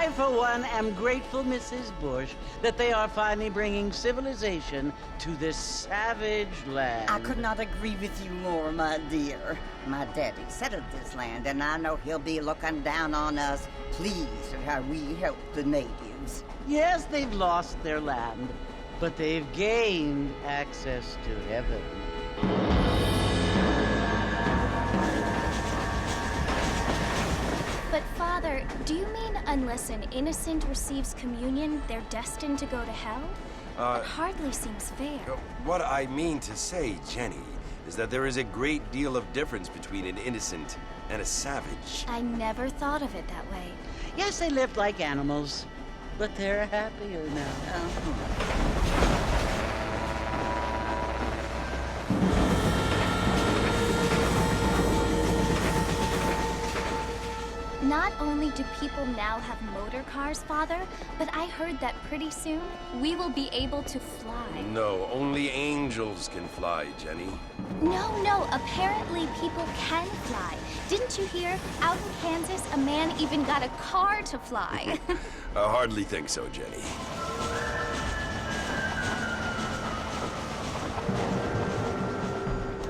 I, for one, am grateful, Mrs. Bush, that they are finally bringing civilization to this savage land. I could not agree with you more, my dear. My daddy settled this land, and I know he'll be looking down on us, pleased at how we help the natives. Yes, they've lost their land, but they've gained access to heaven. But Father, do you mean unless an innocent receives communion, they're destined to go to hell? That hardly seems fair. What I mean to say, Jenny, is that there is a great deal of difference between an innocent and a savage. I never thought of it that way. Yes, they lived like animals, but they're happier now. Not only do people now have motor cars, Father, but I heard that pretty soon we will be able to fly. No, only angels can fly, Jenny. No, apparently people can fly. Didn't you hear? Out in Kansas, a man even got a car to fly. I hardly think so, Jenny.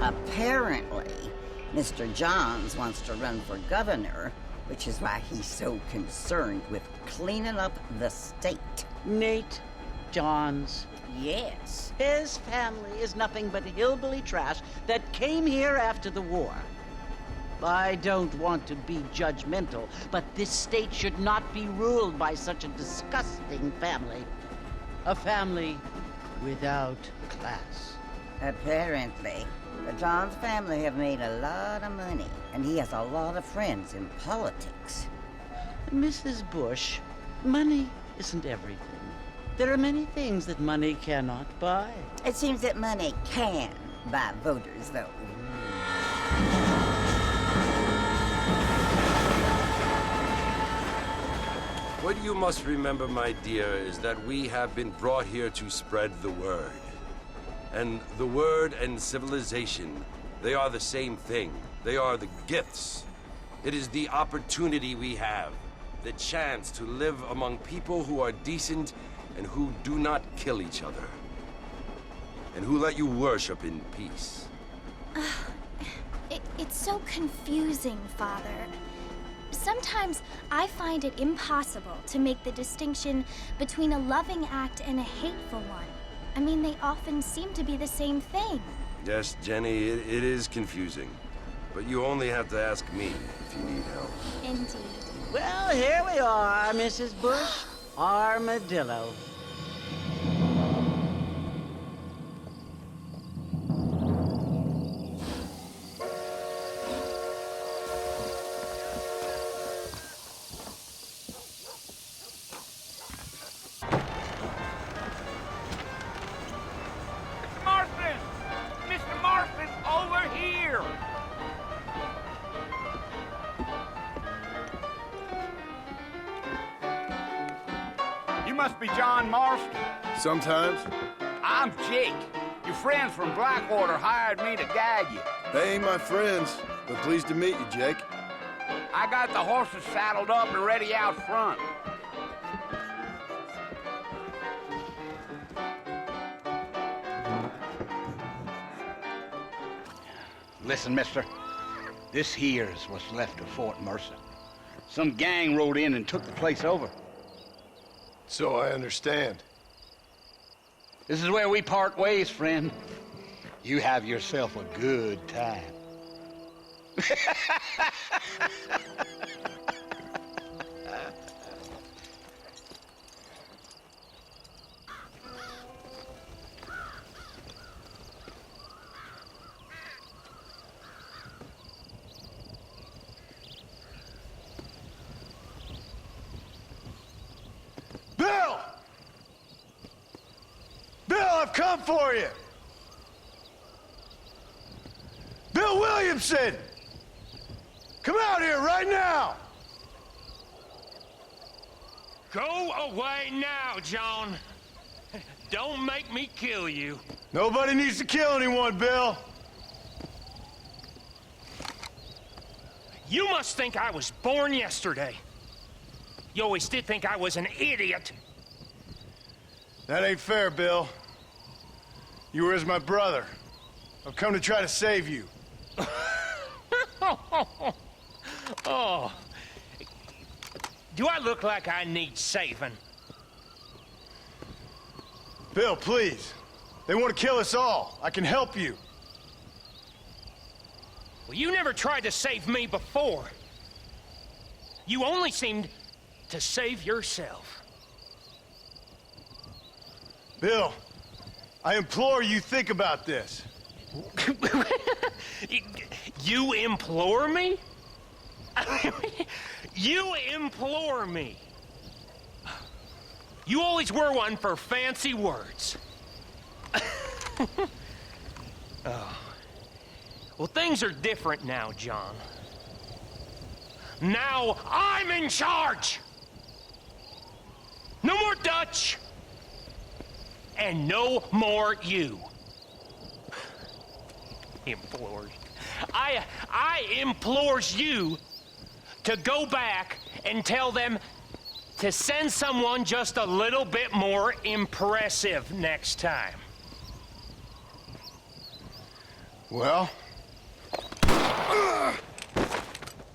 Apparently, Mr. Johns wants to run for governor, which is why he's so concerned with cleaning up the state. Nate Johns. Yes. His family is nothing but hillbilly trash that came here after the war. I don't want to be judgmental, but this state should not be ruled by such a disgusting family. A family without class. Apparently. The Johns family have made a lot of money, and he has a lot of friends in politics. Mrs. Bush, money isn't everything. There are many things that money cannot buy. It seems that money can buy voters, though. What you must remember, my dear, is that we have been brought here to spread the word. And the word and civilization, they are the same thing. They are the gifts. It is the opportunity we have, the chance to live among people who are decent and who do not kill each other, and who let you worship in peace. It's so confusing, Father. Sometimes I find it impossible to make the distinction between a loving act and a hateful one. I mean, they often seem to be the same thing. Yes, Jenny, it is confusing. But you only have to ask me if you need help. Indeed. Well, here we are, Mrs. Bush. Armadillo. Must be John Marston. Sometimes. I'm Jake. Your friends from Blackwater hired me to guide you. They ain't my friends, but pleased to meet you, Jake. I got the horses saddled up and ready out front. Listen, mister. This here's what's left of Fort Mercer. Some gang rode in and took the place over. So I understand. This is where we part ways, friend. You have yourself a good time. I've come for you! Bill Williamson! Come out here right now! Go away now, John. Don't make me kill you. Nobody needs to kill anyone, Bill. You must think I was born yesterday. You always did think I was an idiot. That ain't fair, Bill. You were as my brother. I've come to try to save you. Oh. Do I look like I need saving? Bill, please. They want to kill us all. I can help you. Well, you never tried to save me before. You only seemed to save yourself. Bill, I implore you think about this. You implore me? You implore me. You always were one for fancy words. Oh. Well, things are different now, John. Now I'm in charge! No more Dutch! And no more you. Implores. I implores you to go back and tell them to send someone just a little bit more impressive next time. Well?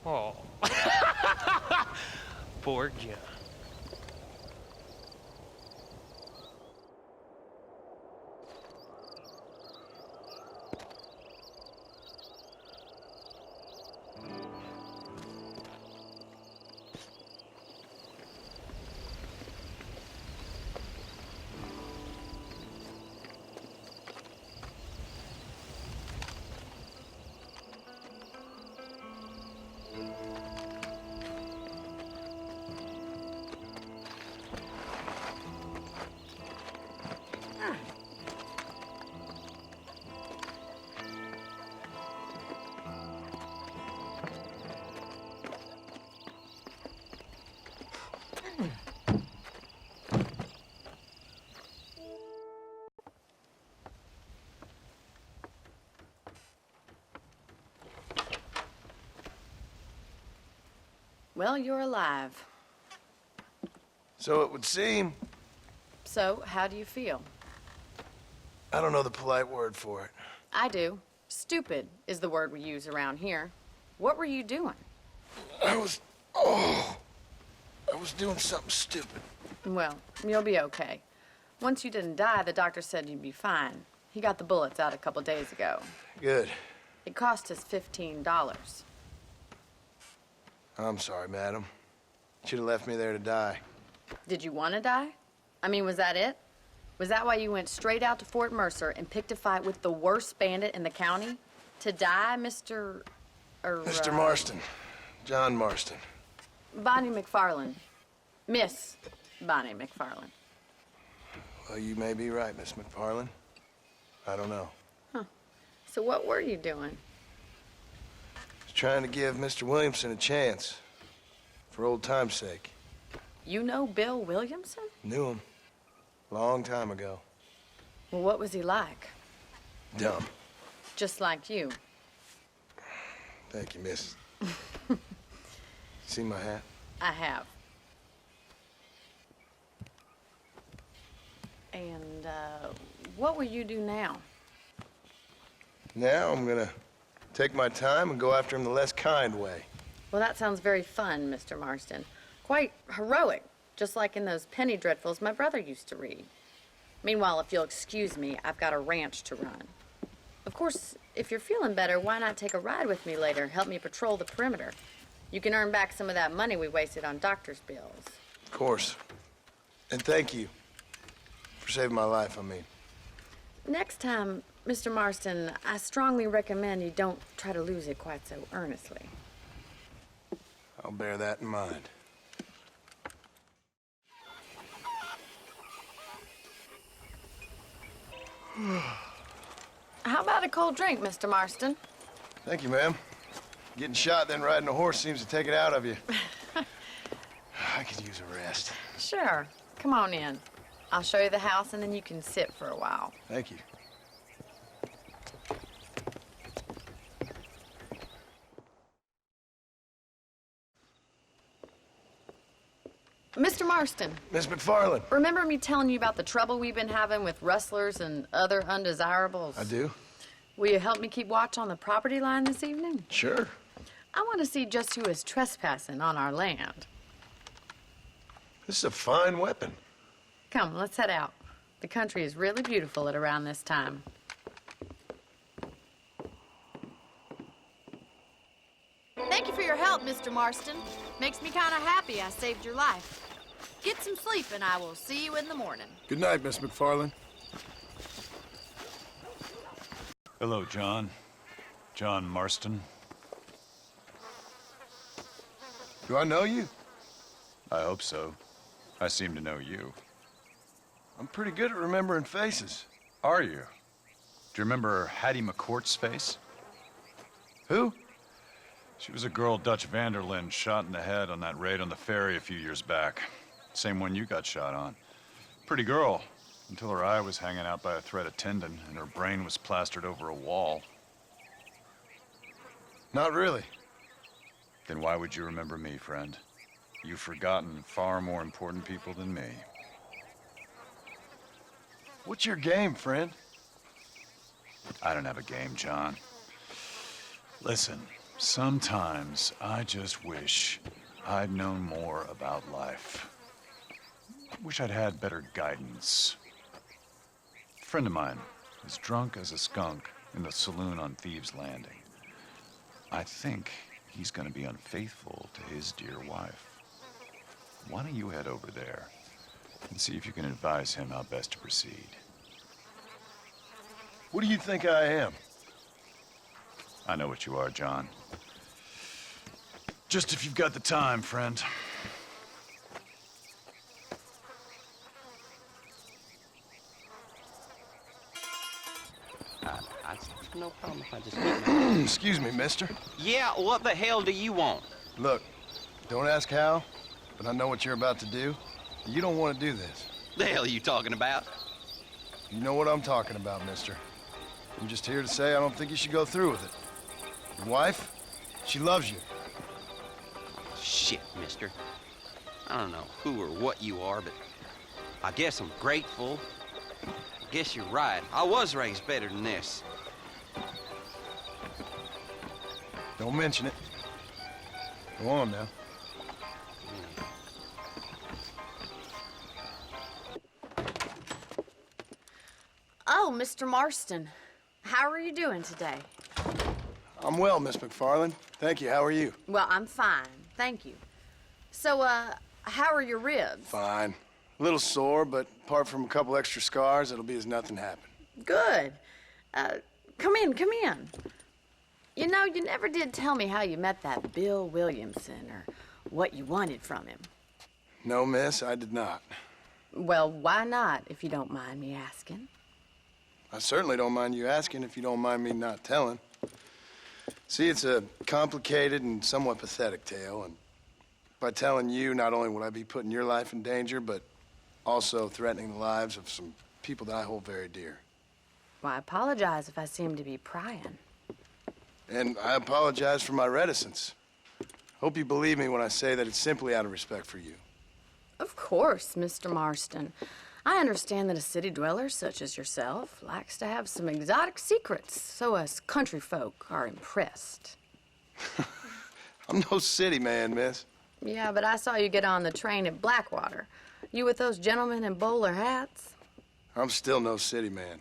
Oh. Poor John. Well, you're alive. So it would seem. So, how do you feel? I don't know the polite word for it. I do. Stupid is the word we use around here. What were you doing? I was doing something stupid. Well, you'll be okay. Once you didn't die, the doctor said you'd be fine. He got the bullets out a couple days ago. Good. It cost us $15. I'm sorry, madam. Should have left me there to die. Did you want to die? I mean, was that it? Was that why you went straight out to Fort Mercer and picked a fight with the worst bandit in the county? To die, Mr. Mr. Marston. John Marston. Bonnie McFarland. Miss Bonnie McFarland. Well, you may be right, Miss McFarland. I don't know. So what were you doing? I was trying to give Mr. Williamson a chance. For old time's sake. You know Bill Williamson? Knew him. Long time ago. Well, what was he like? Dumb. Just like you. Thank you, miss. See my hat? I have. And, what will you do now? Now I'm gonna take my time and go after him the less kind way. Well, that sounds very fun, Mr. Marston. Quite heroic, just like in those penny dreadfuls my brother used to read. Meanwhile, if you'll excuse me, I've got a ranch to run. Of course, if you're feeling better, why not take a ride with me later? Help me patrol the perimeter. You can earn back some of that money we wasted on doctor's bills. Of course. And thank you for saving my life, I mean. Next time, Mr. Marston, I strongly recommend you don't try to lose it quite so earnestly. I'll bear that in mind. How about a cold drink, Mr. Marston? Thank you, ma'am. Getting shot, then riding a horse seems to take it out of you. I could use a rest. Sure. Come on in. I'll show you the house, and then you can sit for a while. Thank you. Mr. Marston, Miss McFarland. remember me telling you about the trouble we've been having with rustlers and other undesirables? I do. Will you help me keep watch on the property line this evening? Sure. I want to see just who is trespassing on our land. This is a fine weapon. Come, let's head out. The country is really beautiful at around this time. Thank you for your help, Mr. Marston. Makes me kind of happy I saved your life. Get some sleep and I will see you in the morning. Good night, Miss McFarland. Hello, John. John Marston. Do I know you? I hope so. I seem to know you. I'm pretty good at remembering faces. Are you? Do you remember Hattie McCourt's face? Who? She was a girl Dutch Vanderlyn shot in the head on that raid on the ferry a few years back. Same one you got shot on. Pretty girl, until her eye was hanging out by a thread of tendon and her brain was plastered over a wall. Not really. Then why would you remember me, friend? You've forgotten far more important people than me. What's your game, friend? I don't have a game, John. Listen, sometimes I just wish I'd known more about life. Wish I'd had better guidance. A friend of mine is drunk as a skunk in the saloon on Thieves' Landing. I think he's gonna be unfaithful to his dear wife. Why don't you head over there and see if you can advise him how best to proceed? What do you think I am? I know what you are, John. Just if you've got the time, friend. No problem if I just get my... Excuse me, mister. Yeah, what the hell do you want? Look, don't ask how, but I know what you're about to do. You don't want to do this. The hell are you talking about? You know what I'm talking about, mister. I'm just here to say I don't think you should go through with it. Your wife, she loves you. Shit, mister. I don't know who or what you are, but I guess I'm grateful. I guess you're right. I was raised better than this. Don't mention it. Go on now. Oh, Mr. Marston. How are you doing today? I'm well, Miss McFarland. Thank you. How are you? Well, I'm fine. Thank you. So, how are your ribs? Fine. A little sore, but apart from a couple extra scars, it'll be as nothing happened. Good. Come in, come in. You know, you never did tell me how you met that Bill Williamson or what you wanted from him. No, miss, I did not. Well, why not, if you don't mind me asking? I certainly don't mind you asking if you don't mind me not telling. See, it's a complicated and somewhat pathetic tale, and by telling you, not only would I be putting your life in danger, but also threatening the lives of some people that I hold very dear. Well, I apologize if I seem to be prying. And I apologize for my reticence. Hope you believe me when I say that it's simply out of respect for you. Of course, Mr. Marston. I understand that a city dweller such as yourself likes to have some exotic secrets, so us country folk are impressed. I'm no city man, miss. Yeah, but I saw you get on the train at Blackwater. You with those gentlemen in bowler hats? I'm still no city man.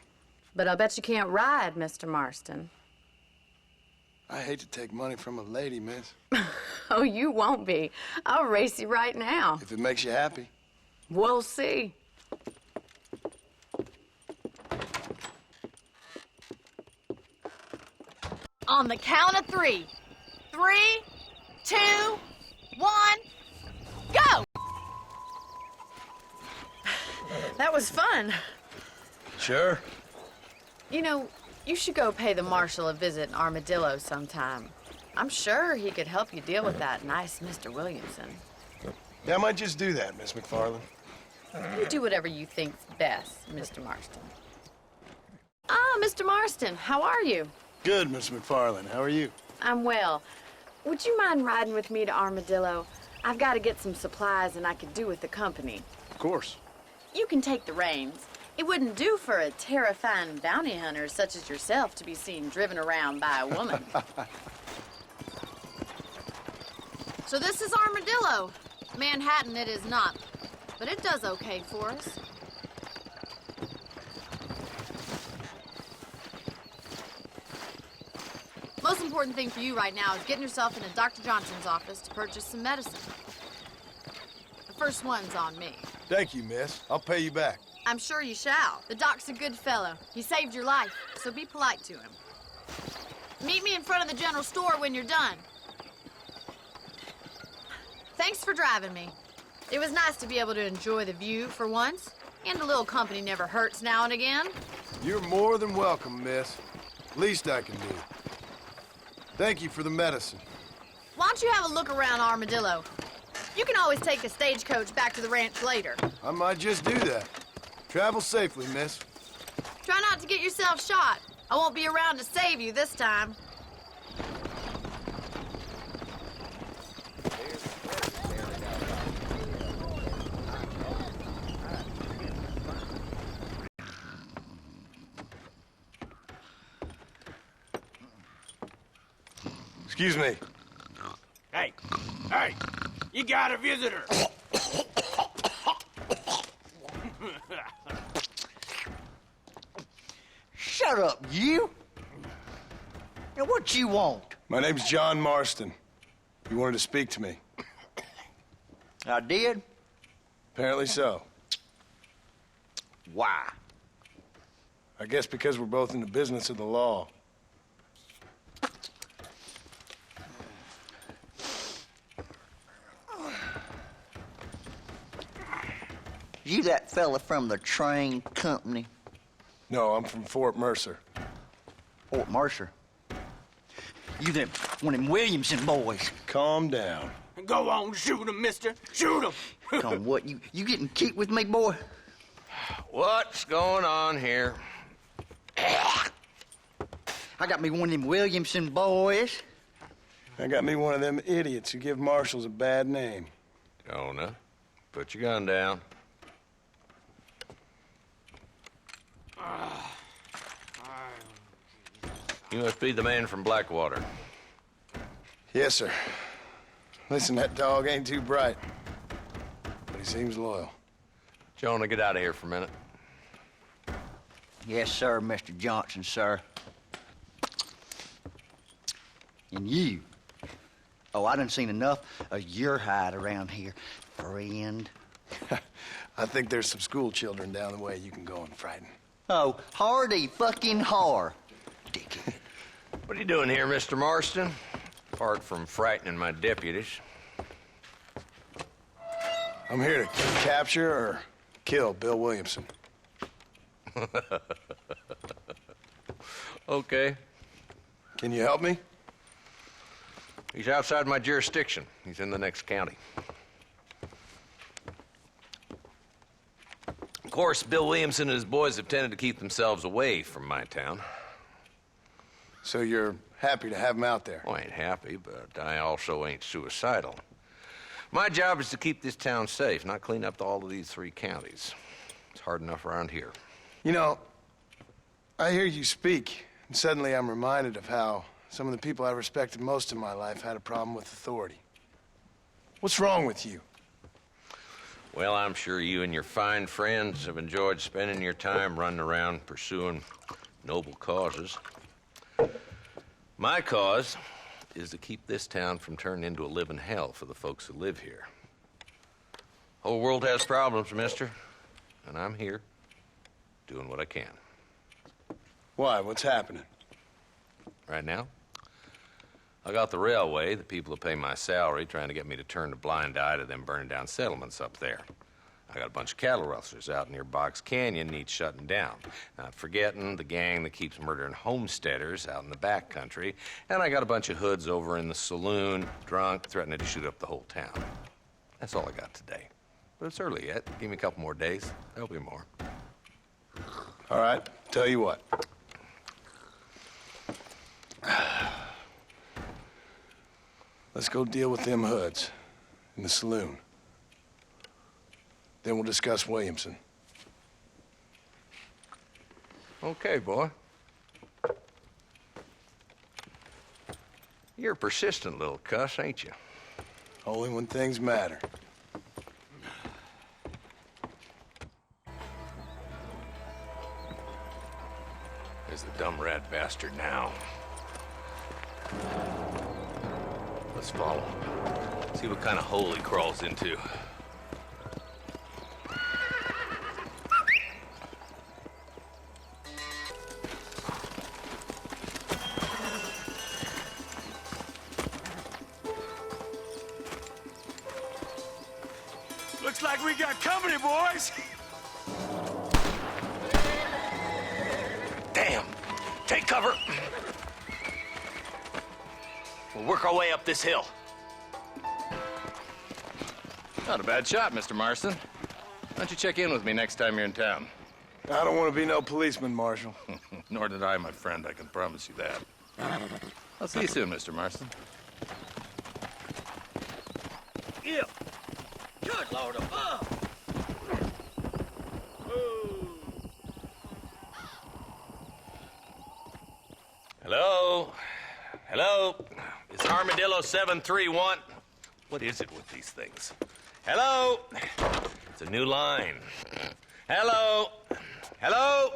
But I bet you can't ride, Mr. Marston. I hate to take money from a lady, miss. Oh, you won't be. I'll race you right now. If it makes you happy. We'll see. On the count of 3. 3, 2, 1, go! That was fun. Sure. You know, you should go pay the marshal a visit in Armadillo sometime. I'm sure he could help you deal with that nice Mr. Williamson. Yeah, I might just do that, Miss McFarland. You do whatever you think's best, Mr. Marston. Ah, Mr. Marston, how are you? Good, Miss McFarland. How are you? I'm well. Would you mind riding with me to Armadillo? I've got to get some supplies and I could do with the company. Of course. You can take the reins. It wouldn't do for a terrifying bounty hunter such as yourself to be seen driven around by a woman. So this is Armadillo. Manhattan it is not, but it does okay for us. Most important thing for you right now is getting yourself into Dr. Johnson's office to purchase some medicine. The first one's on me. Thank you, miss. I'll pay you back. I'm sure you shall. The doc's a good fellow. He saved your life, so be polite to him. Meet me in front of the general store when you're done. Thanks for driving me. It was nice to be able to enjoy the view for once, and a little company never hurts now and again. You're more than welcome, miss. Least I can do. Thank you for the medicine. Why don't you have a look around Armadillo? You can always take a stagecoach back to the ranch later. I might just do that. Travel safely, miss. Try not to get yourself shot. I won't be around to save you this time. Excuse me. Hey, you got a visitor. Shut up, you! Now, what you want? My name's John Marston. You wanted to speak to me. I did? Apparently so. Why? I guess because we're both in the business of the law. You that fella from the train company? No, I'm from Fort Mercer. Fort Mercer? You them one of them Williamson boys? Calm down. Go on, shoot him, mister. Shoot him. Come on, what, you getting kicked with me, boy? What's going on here? I got me one of them Williamson boys. I got me one of them idiots who give marshals a bad name. Jonah, put your gun down. You must be the man from Blackwater. Yes, sir. Listen, that dog ain't too bright, but he seems loyal. Jonah, get out of here for a minute. Yes, sir, Mr. Johnson, sir. And you. Oh, I done seen enough of your hide around here, friend. I think there's some school children down the way you can go and frighten. Oh, hardy fucking har. Dickhead. What are you doing here, Mr. Marston? Apart from frightening my deputies. I'm here to capture or kill Bill Williamson. Okay. Can you help me? He's outside my jurisdiction. He's in the next county. Of course, Bill Williamson and his boys have tended to keep themselves away from my town. So you're happy to have him out there? Well, I ain't happy, but I also ain't suicidal. My job is to keep this town safe, not clean up all of these 3 counties. It's hard enough around here. You know, I hear you speak, and suddenly I'm reminded of how some of the people I respected most in my life had a problem with authority. What's wrong with you? Well, I'm sure you and your fine friends have enjoyed spending your time running around pursuing noble causes. My cause is to keep this town from turning into a living hell for the folks who live here. Whole world has problems, mister, and I'm here doing what I can. Why? What's happening? Right now, I got the railway, the people who pay my salary, trying to get me to turn a blind eye to them burning down settlements up there. I got a bunch of cattle rustlers out near Box Canyon needs shutting down. Not forgetting the gang that keeps murdering homesteaders out in the back country. And I got a bunch of hoods over in the saloon, drunk, threatening to shoot up the whole town. That's all I got today. But it's early yet. Give me a couple more days. There'll be more. All right, tell you what. Let's go deal with them hoods. In the saloon. Then we'll discuss Williamson. Okay, boy. You're a persistent little cuss, ain't you? Only when things matter. There's the dumb rat bastard now. Let's follow him. See what kind of hole he crawls into. Looks like we got company, boys. Damn! Take cover! We'll work our way up this hill. Not a bad shot, Mr. Marston. Why don't you check in with me next time you're in town? I don't want to be no policeman, Marshal. Nor did I, my friend. I can promise you that. I'll see you soon, Mr. Marston. Yeah. Good Lord above! Hello? Hello? It's Armadillo 731. What is it with these things? Hello? It's a new line. Hello? Hello?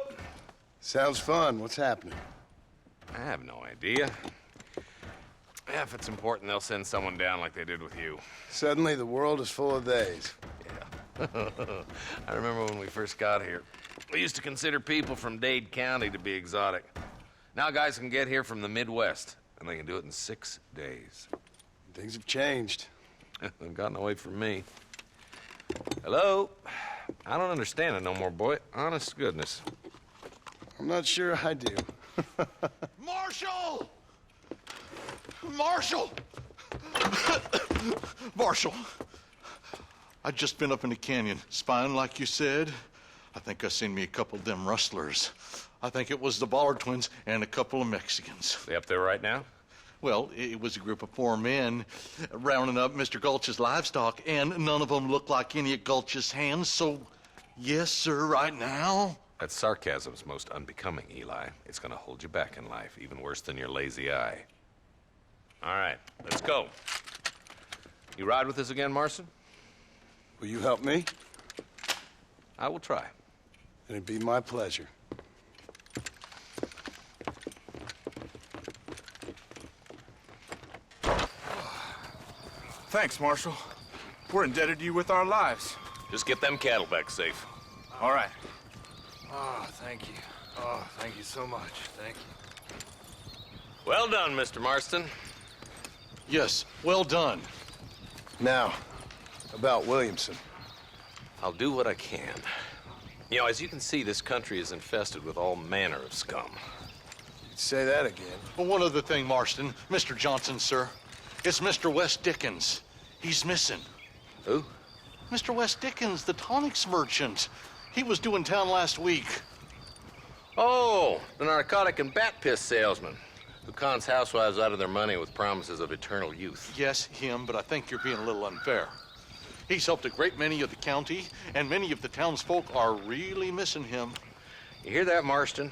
Sounds fun. What's happening? I have no idea. Yeah, if it's important, they'll send someone down like they did with you. Suddenly, the world is full of theys. Yeah. I remember when we first got here. We used to consider people from Dade County to be exotic. Now guys can get here from the Midwest, and they can do it in 6 days. Things have changed. They've gotten away from me. Hello? I don't understand it no more, boy. Honest to goodness. I'm not sure I do. Marshal! Marshal! Marshal! I just been up in the canyon, spying like you said. I think I seen me a couple of them rustlers. I think it was the Ballard twins and a couple of Mexicans. They up there right now? Well, it was a group of 4 men rounding up Mr. Gulch's livestock, and none of them looked like any of Gulch's hands, so yes, sir, right now. That sarcasm's most unbecoming, Eli. It's gonna hold you back in life, even worse than your lazy eye. All right, let's go. You ride with us again, Marston? Will you help me? I will try. It'd be my pleasure. Thanks, Marshal. We're indebted to you with our lives. Just get them cattle back safe. All right. Oh, thank you. Oh, thank you so much. Thank you. Well done, Mr. Marston. Yes, well done. Now, about Williamson. I'll do what I can. You know, as you can see, this country is infested with all manner of scum. Say that again. Well, one other thing, Marston. Mr. Johnson, sir. It's Mr. Wes Dickens. He's missing. Who? Mr. Wes Dickens, the tonics merchant. He was due in town last week. Oh, the narcotic and bat piss salesman who cons housewives out of their money with promises of eternal youth. Yes, him, but I think you're being a little unfair. He's helped a great many of the county, and many of the townsfolk are really missing him. You hear that, Marston?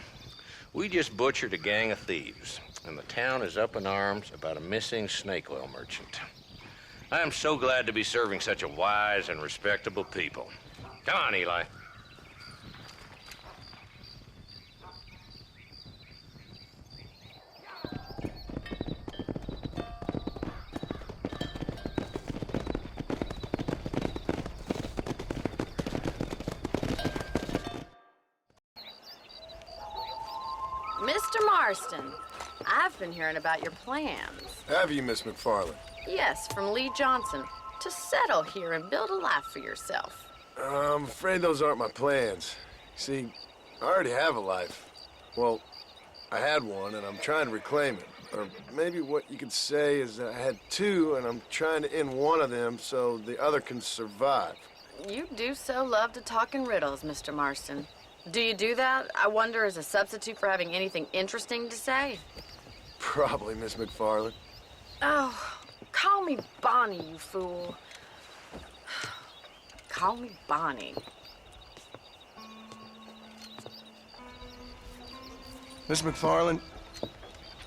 We just butchered a gang of thieves, and the town is up in arms about a missing snake oil merchant. I am so glad to be serving such a wise and respectable people. Come on, Eli. Mr. Marston, I've been hearing about your plans. Have you, Miss McFarland? Yes, from Lee Johnson, to settle here and build a life for yourself. I'm afraid those aren't my plans. See, I already have a life. Well, I had one, and I'm trying to reclaim it. Or maybe what you could say is that I had 2, and I'm trying to end one of them so the other can survive. You do so love to talk in riddles, Mr. Marston. Do you do that, I wonder, as a substitute for having anything interesting to say? Probably, Miss McFarland. Oh, call me Bonnie, you fool. Call me Bonnie. Miss McFarland,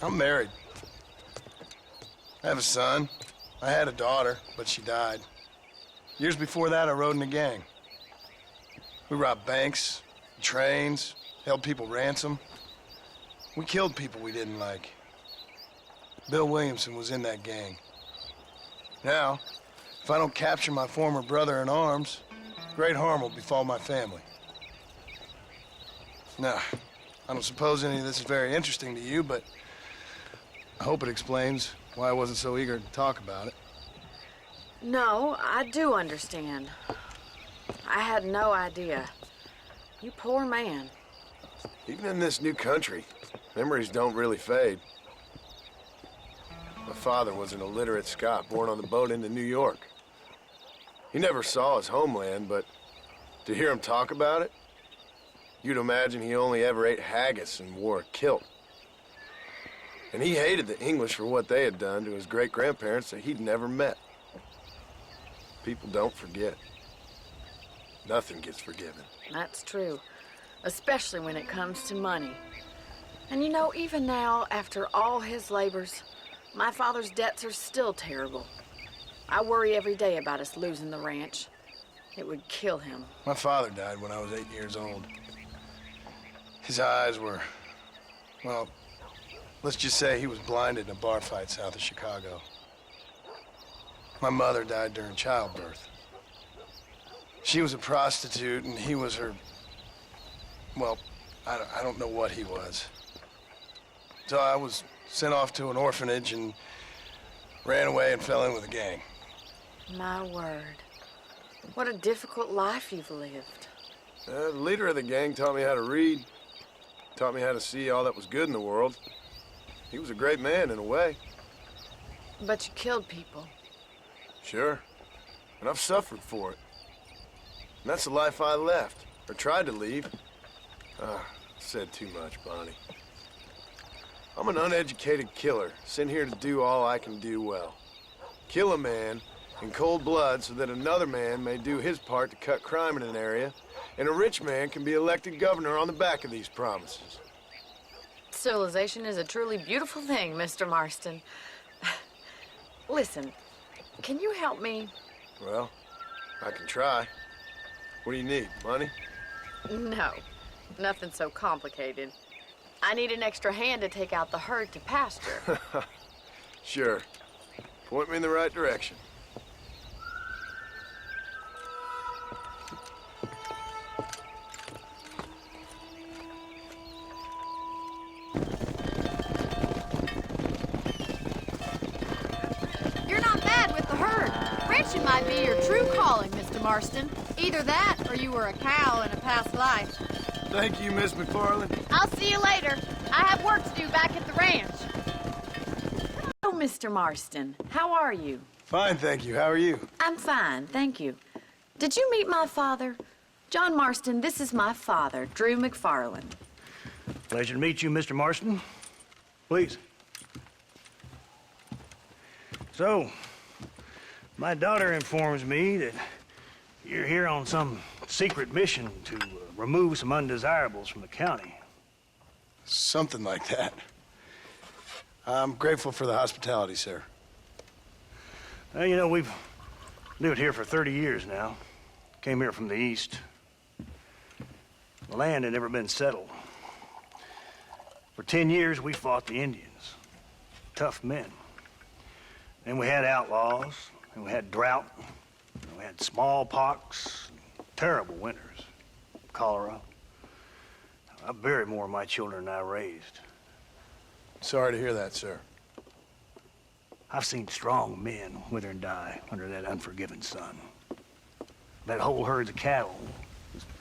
I'm married. I have a son. I had a daughter, but she died. Years before that, I rode in a gang. We robbed banks, trains, held people ransom. We killed people we didn't like. Bill Williamson was in that gang. Now, if I don't capture my former brother in arms, great harm will befall my family. Now, I don't suppose any of this is very interesting to you, but I hope it explains why I wasn't so eager to talk about it. No, I do understand. I had no idea. You poor man. Even in this new country, memories don't really fade. My father was an illiterate Scot born on the boat into New York. He never saw his homeland, but to hear him talk about it, you'd imagine he only ever ate haggis and wore a kilt. And he hated the English for what they had done to his great-grandparents that he'd never met. People don't forget. Nothing gets forgiven. That's true, especially when it comes to money. And you know, even now, after all his labors, my father's debts are still terrible. I worry every day about us losing the ranch. It would kill him. My father died when I was 8 years old. His eyes were, well, let's just say he was blinded in a bar fight south of Chicago. My mother died during childbirth. She was a prostitute and he was her, well, I don't know what he was. So I was sent off to an orphanage and ran away and fell in with a gang. My word. What a difficult life you've lived. The leader of the gang taught me how to read, taught me how to see all that was good in the world. He was a great man in a way. But you killed people. Sure. And I've suffered for it. And that's the life I left, or tried to leave. Said too much, Bonnie. I'm an uneducated killer, sent here to do all I can do well. Kill a man in cold blood so that another man may do his part to cut crime in an area, and a rich man can be elected governor on the back of these promises. Civilization is a truly beautiful thing, Mr. Marston. Listen, can you help me? Well, I can try. What do you need, money? No, nothing so complicated. I need an extra hand to take out the herd to pasture. Sure. Point me in the right direction. You're not bad with the herd. Ranching might be your true calling, Mr. Marston. Either that, or you were a cow in a past life. Thank you, Miss McFarland. I'll see you later. I have work to do back at the ranch. Hello, Mr. Marston. How are you? Fine, thank you. How are you? I'm fine, thank you. Did you meet my father? John Marston, this is my father, Drew McFarland. Pleasure to meet you, Mr. Marston. Please. So, my daughter informs me that you're here on some secret mission to remove some undesirables from the county. Something like that. I'm grateful for the hospitality, sir. Well, you know, we've lived here for 30 years now. Came here from the east. The land had never been settled. For 10 years, we fought the Indians. Tough men. Then we had outlaws, and we had drought, and we had smallpox, terrible winters, cholera. I buried more of my children than I raised. Sorry to hear that, sir. I've seen strong men wither and die under that unforgiving sun. That whole herds of cattle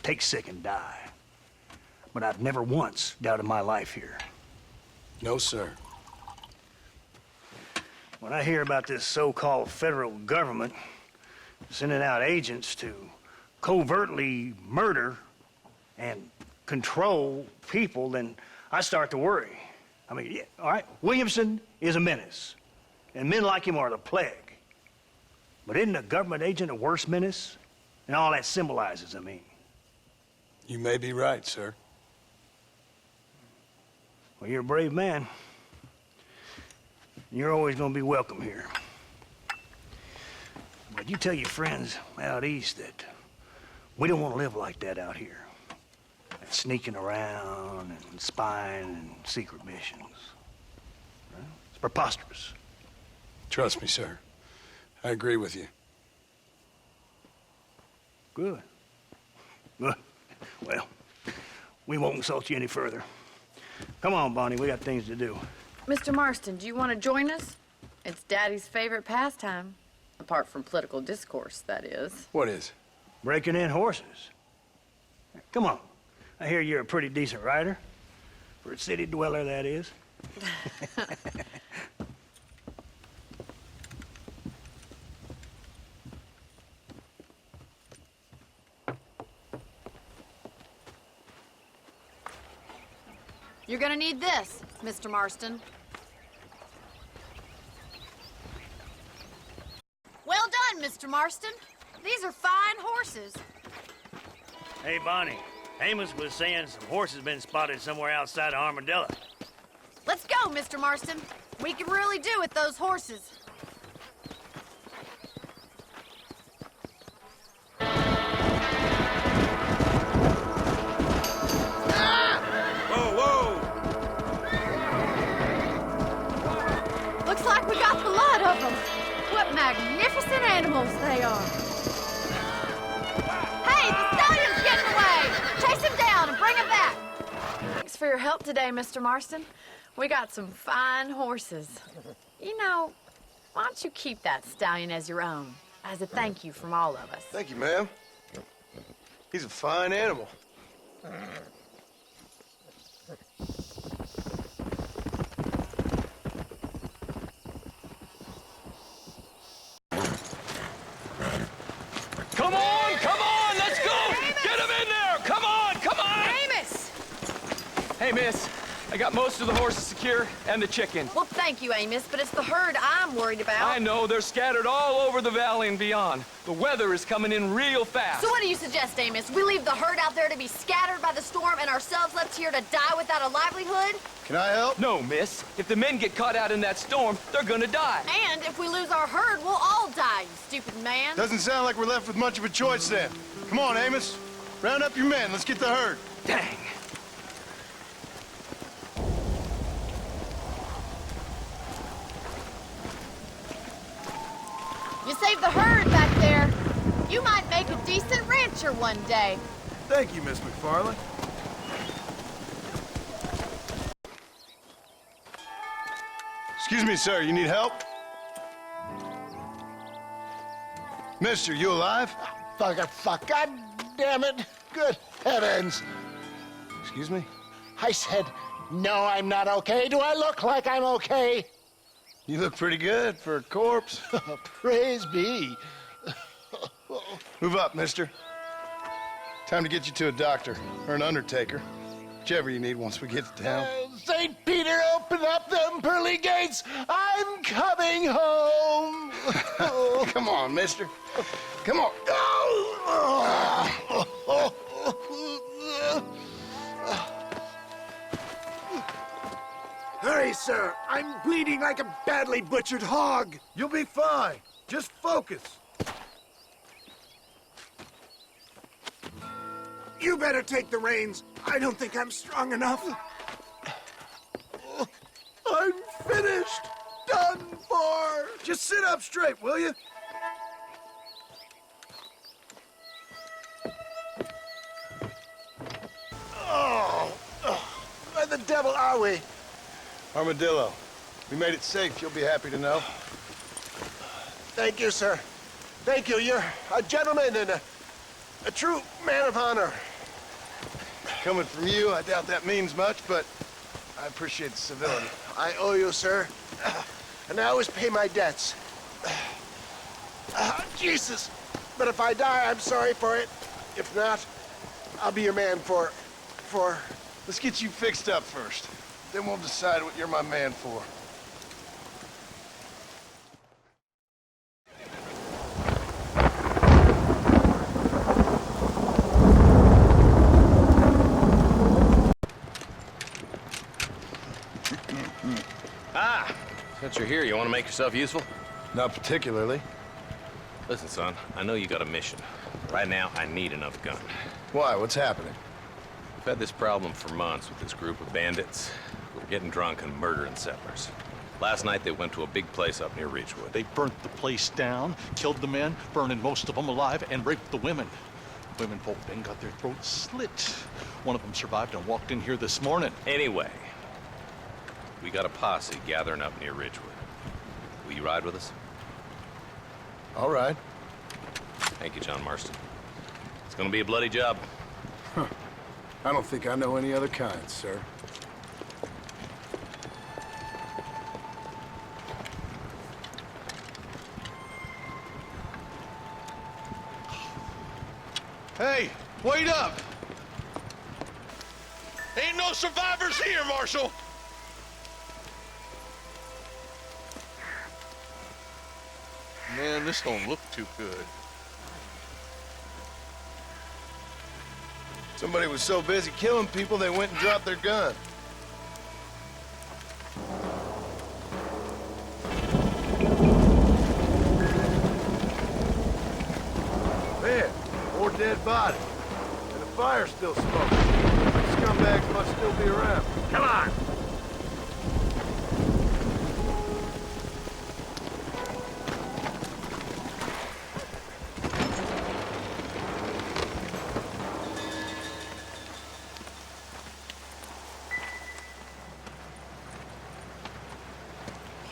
take sick and die. But I've never once doubted my life here. No, sir. When I hear about this so-called federal government sending out agents to covertly murder and control people, then I start to worry. I mean, yeah, all right, Williamson is a menace, and men like him are the plague. But isn't a government agent a worse menace? And all that symbolizes, I mean. You may be right, sir. Well, you're a brave man. You're always gonna be welcome here. But you tell your friends out east that we don't want to live like that out here. Sneaking around and spying and secret missions. Right? It's preposterous. Trust me, sir. I agree with you. Good. Good. Well, we won't insult you any further. Come on, Bonnie, we got things to do. Mr. Marston, do you want to join us? It's Daddy's favorite pastime. Apart from political discourse, that is. What is? Breaking in horses. Come on. I hear you're a pretty decent rider. For a city dweller, that is. You're gonna need this, Mr. Marston. Well done, Mr. Marston. These are fine horses. Hey, Bonnie. Amos was saying some horses been spotted somewhere outside of Armadillo. Let's go, Mr. Marston. We can really do with those horses. Looks like we got the lot of them. What magnificent animals they are. Hey, the stallion's getting away! Chase him down and bring him back. Thanks for your help today, Mr. Marston. We got some fine horses. You know, why don't you keep that stallion as your own, as a thank you from all of us? Thank you, ma'am. He's a fine animal. Come on, let's go! Amos! Get him in there! Come on! Amos! Hey, miss, I got most of the horses secure and the chicken. Well, thank you, Amos, but it's the herd I'm worried about. I know, they're scattered all over the valley and beyond. The weather is coming in real fast. So what do you suggest, Amos? We leave the herd out there to be scattered by the storm and ourselves left here to die without a livelihood? Can I help? No, miss. If the men get caught out in that storm, they're gonna die. And if we lose our herd, we'll all die, you stupid man. Doesn't sound like we're left with much of a choice then. Come on, Amos. Round up your men. Let's get the herd. Dang. You saved the herd back there. You might make a decent rancher one day. Thank you, Miss McFarlane. Excuse me, sir. You need help? Mister, you alive? Fuck. God damn it. Good heavens. Excuse me? I said, no, I'm not okay. Do I look like I'm okay? You look pretty good for a corpse. Praise be. Move up, mister. Time to get you to a doctor or an undertaker. Whichever you need once we get to town. St. Peter, open up them pearly gates. I'm coming home. Come on, mister. Come on. Hurry, sir. I'm bleeding like a badly butchered hog. You'll be fine. Just focus. You better take the reins. I don't think I'm strong enough. I'm finished. Done for. Just sit up straight, will you? Where the devil are we? Armadillo. We made it safe, you'll be happy to know. Thank you, sir. Thank you. You're a gentleman and a true man of honor. Coming from you, I doubt that means much, but I appreciate the civility. I owe you, sir. And I always pay my debts. Jesus. But if I die, I'm sorry for it. If not, I'll be your man for... Let's get you fixed up first. Then we'll decide what you're my man for. Since you're here, you want to make yourself useful? Not particularly. Listen, son, I know you got a mission. Right now, I need another gun. Why? What's happening? We've had this problem for months with this group of bandits who were getting drunk and murdering settlers. Last night, they went to a big place up near Ridgewood. They burnt the place down, killed the men, burning most of them alive, and raped the women. Women folk then got their throats slit. One of them survived and walked in here this morning. Anyway, we got a posse gathering up near Ridgewood. Will you ride with us? All right. Thank you, John Marston. It's gonna be a bloody job. Huh. I don't think I know any other kind, sir. Hey, wait up! Ain't no survivors here, Marshal! Man, this don't look too good. Somebody was so busy killing people, they went and dropped their gun. Man, more dead bodies. And the fire's still smoking. Scumbags must still be around. Come on!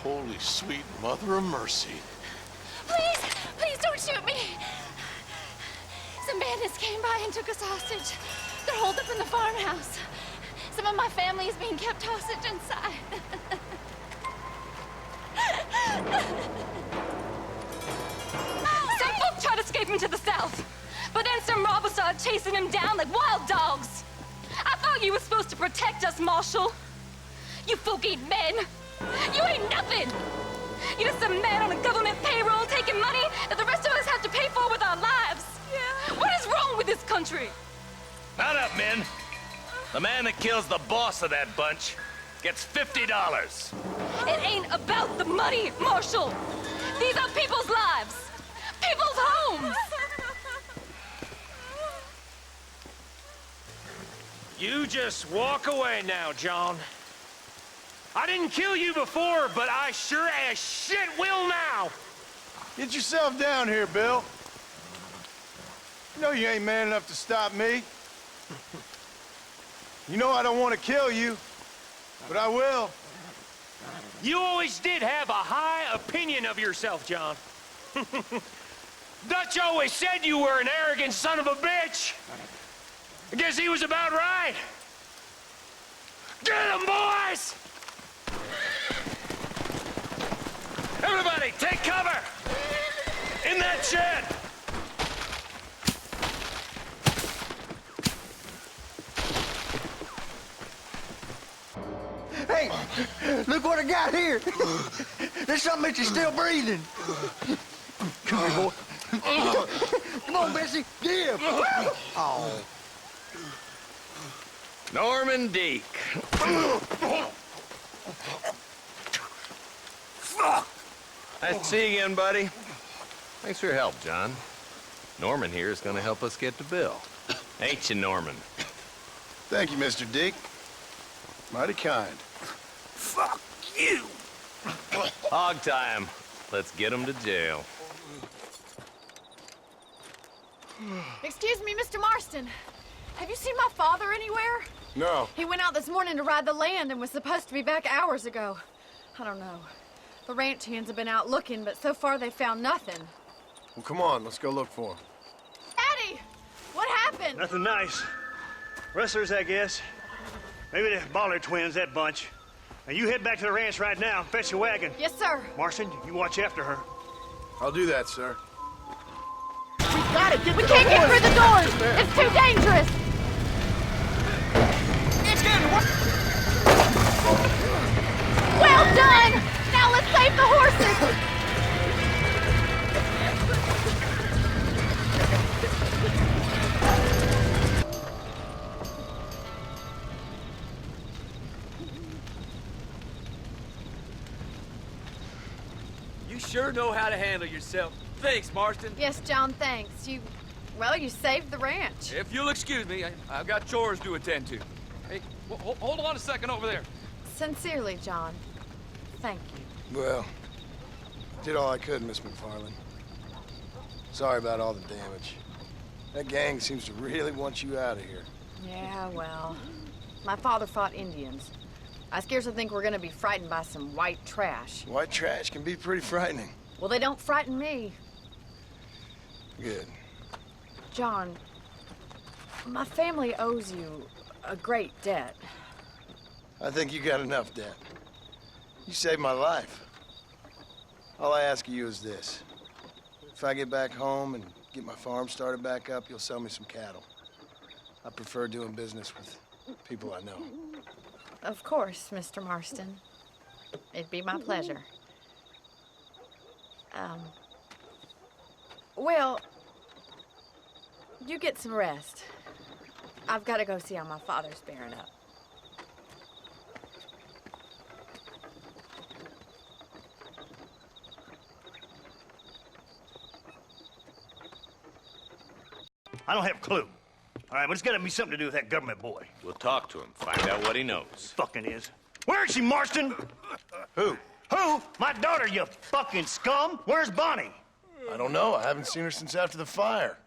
Holy sweet mother of mercy. Please, please don't shoot me. Some bandits came by and took us hostage. They're holed up in the farmhouse. Some of my family is being kept hostage inside. Some folk tried escaping to the south, but then some robbers started chasing them down like wild dogs. I thought you were supposed to protect us, Marshal. You folk ain't men. You ain't nothing. You're just a man on a government payroll taking money that the rest of us have to pay for with our lives. Yeah. What is wrong with this country? Mount up, men. The man that kills the boss of that bunch gets $50. It ain't about the money, Marshal. These are people's lives, people's homes. You just walk away now, John. I didn't kill you before, but I sure as shit will now. Get yourself down here, Bill. You know you ain't man enough to stop me. You know I don't want to kill you, but I will. You always did have a high opinion of yourself, John. Dutch always said you were an arrogant son of a bitch. I guess he was about right. Get him, boys! Everybody, take cover! In that shed! Hey, look what I got here. There's something that you're still breathing. Come here, boy. Come on, Bessie, give. Oh. Norman Deek. Nice to see you again, buddy. Thanks for your help, John. Norman here is going to help us get to Bill. Ain't you, Norman? Thank you, Mr. Dick. Mighty kind. Fuck you! Hog time. Let's get him to jail. Excuse me, Mr. Marston. Have you seen my father anywhere? No. He went out this morning to ride the land and was supposed to be back hours ago. I don't know. The ranch hands have been out looking, but so far they found nothing. Well, come on, let's go look for him. Daddy! What happened? Nothing nice. Rustlers, I guess. Maybe the Baller twins, that bunch. Now you head back to the ranch right now and fetch a wagon. Yes, sir. Marston, you watch after her. I'll do that, sir. We gotta get We can't get through the doors! It's too dangerous! It's getting worse! Well done! Now let's save the horses! sure know how to handle yourself. Thanks, Marston. Yes, John, thanks. You saved the ranch. If you'll excuse me, I've got chores to attend to. Hey, hold on a second over there. Sincerely, John. Thank you. Well, did all I could, Miss McFarland. Sorry about all the damage. That gang seems to really want you out of here. Yeah, well, my father fought Indians. I scarcely think we're gonna be frightened by some white trash. White trash can be pretty frightening. Well, they don't frighten me. Good. John, my family owes you a great debt. I think you got enough debt. You saved my life. All I ask of you is this. If I get back home and get my farm started back up, you'll sell me some cattle. I prefer doing business with people I know. Of course, Mr. Marston. It'd be my pleasure. Well, you get some rest. I've got to go see how my father's bearing up. I don't have a clue. All right, but it's got to be something to do with that government boy. We'll talk to him, find out what he knows. Fucking is. Where is she, Marston? Who? Who? My daughter, you fucking scum. Where's Bonnie? I don't know. I haven't seen her since after the fire.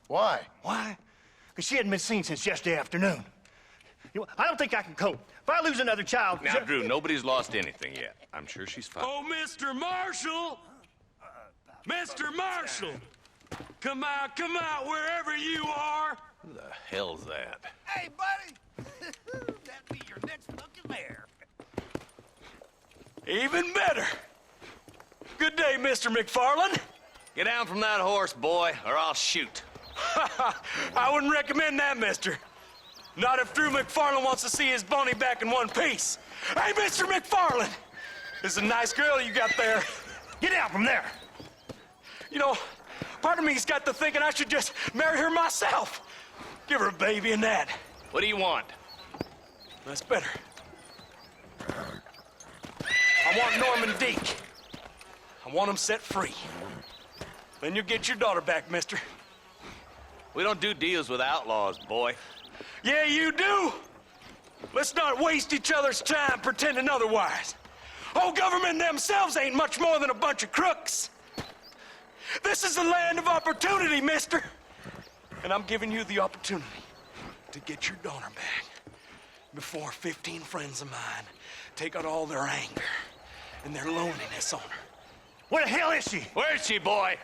Why? Why? Because she hadn't been seen since yesterday afternoon. You know, I don't think I can cope. If I lose another child... Now, Drew, nobody's lost anything yet. I'm sure she's fine. Oh, Mr. Marshall! Mr. Marshall! Come out, wherever you are! Who the hell's that? Hey, buddy! That'd be your next fucking mayor. Even better! Good day, Mr. McFarland. Get down from that horse, boy, or I'll shoot. I wouldn't recommend that, mister. Not if Drew McFarland wants to see his Bonnie back in one piece. Hey, Mr. McFarland! This is a nice girl you got there. Get out from there! You know, part of me's got to thinking I should just marry her myself. Give her a baby and that. What do you want? That's better. I want Norman Deke. I want him set free. Then you'll get your daughter back, mister. We don't do deals with outlaws, boy. Yeah, you do. Let's not waste each other's time pretending otherwise. Oh, government themselves ain't much more than a bunch of crooks. This is the land of opportunity, mister. And I'm giving you the opportunity to get your daughter back before 15 friends of mine take out all their anger and their loneliness on her. Where the hell is she? Where is she, boy?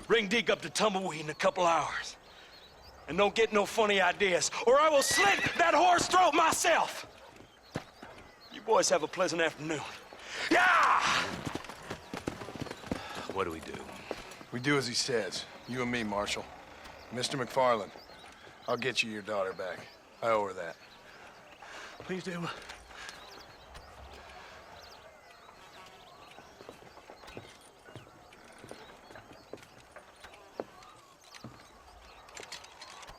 Bring Deke up to Tumbleweed in a couple hours. And don't get no funny ideas, or I will slit that horse throat myself. You boys have a pleasant afternoon. Yeah! What do we do? We do as he says. You and me, Marshal. Mr. McFarland, I'll get you your daughter back. I owe her that. Please do.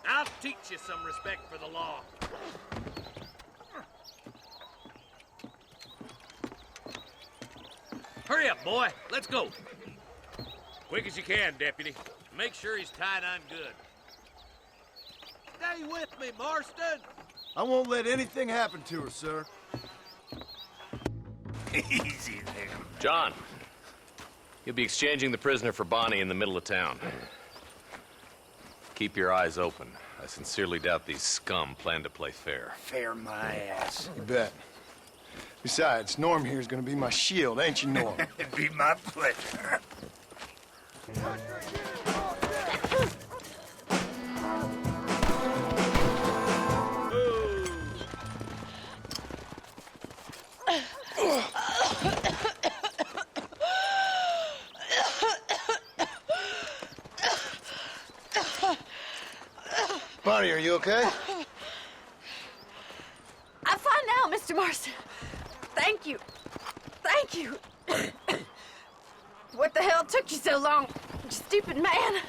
I'll teach you some respect for the law. Hurry up, boy. Let's go. Quick as you can, Deputy. Make sure he's tied on good. Stay with me, Marston. I won't let anything happen to her, sir. Easy there. John, you'll be exchanging the prisoner for Bonnie in the middle of town. Keep your eyes open. I sincerely doubt these scum plan to play fair. Fair my ass. You bet. Besides, Norm here's gonna be my shield, ain't you, Norm? It'd be my pleasure. Bonnie, are you okay? I'm fine now, Mr. Marston. Thank you. Thank you. What the hell took you so long, you stupid man?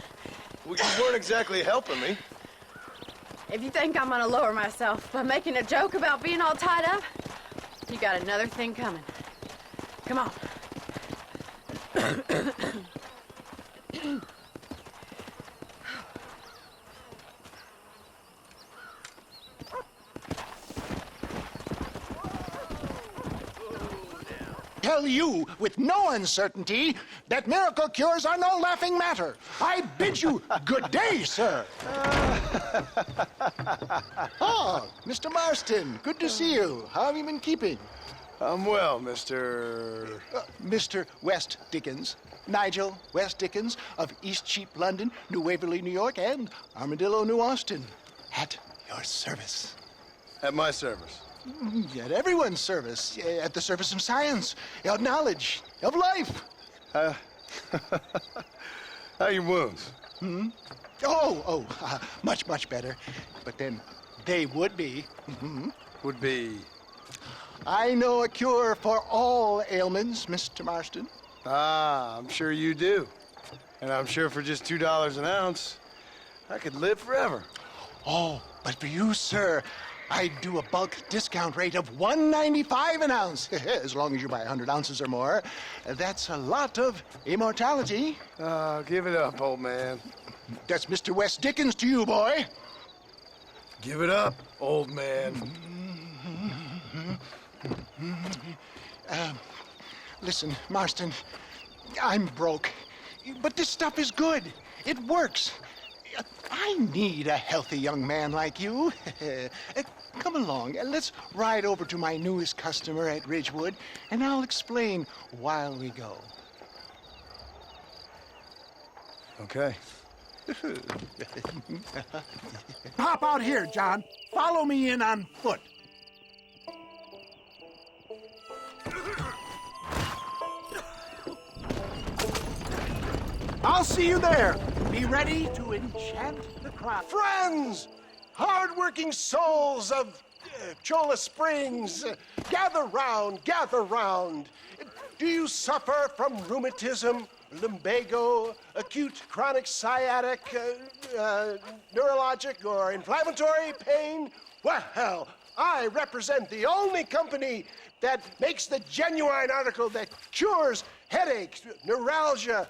Well, you weren't exactly helping me. If you think I'm gonna lower myself by making a joke about being all tied up, you got another thing coming. Come on. Tell you with no uncertainty that miracle cures are no laughing matter. I bid you good day, sir. Oh, Mr. Marston, good to see you. How have you been keeping? I'm well, Mr. Mr. West Dickens. Nigel West Dickens of East Cheap, London, New Waverly, New York, and Armadillo, New Austin. At your service. At my service. At everyone's service. At the service of science, of knowledge, of life. How are your wounds? Much, much better. But then they would be. Would be? I know a cure for all ailments, Mr. Marston. Ah, I'm sure you do. And I'm sure for just $2 an ounce, I could live forever. Oh, but for you, sir, I'd do a bulk discount rate of $1.95 an ounce, as long as you buy 100 ounces or more. That's a lot of immortality. Give it up, old man. That's Mr. West Dickens to you, boy. Give it up, old man. Listen, Marston, I'm broke, but this stuff is good. It works. I need a healthy young man like you. Come along, and let's ride over to my newest customer at Ridgewood, and I'll explain while we go. Okay. Hop out here, John. Follow me in on foot. I'll see you there. Be ready to enchant the crowd. Friends, hard-working souls of Cholla Springs, gather round, gather round. Do you suffer from rheumatism, lumbago, acute chronic sciatic, neurologic, or inflammatory pain? Well, I represent the only company that makes the genuine article that cures headaches, neuralgia,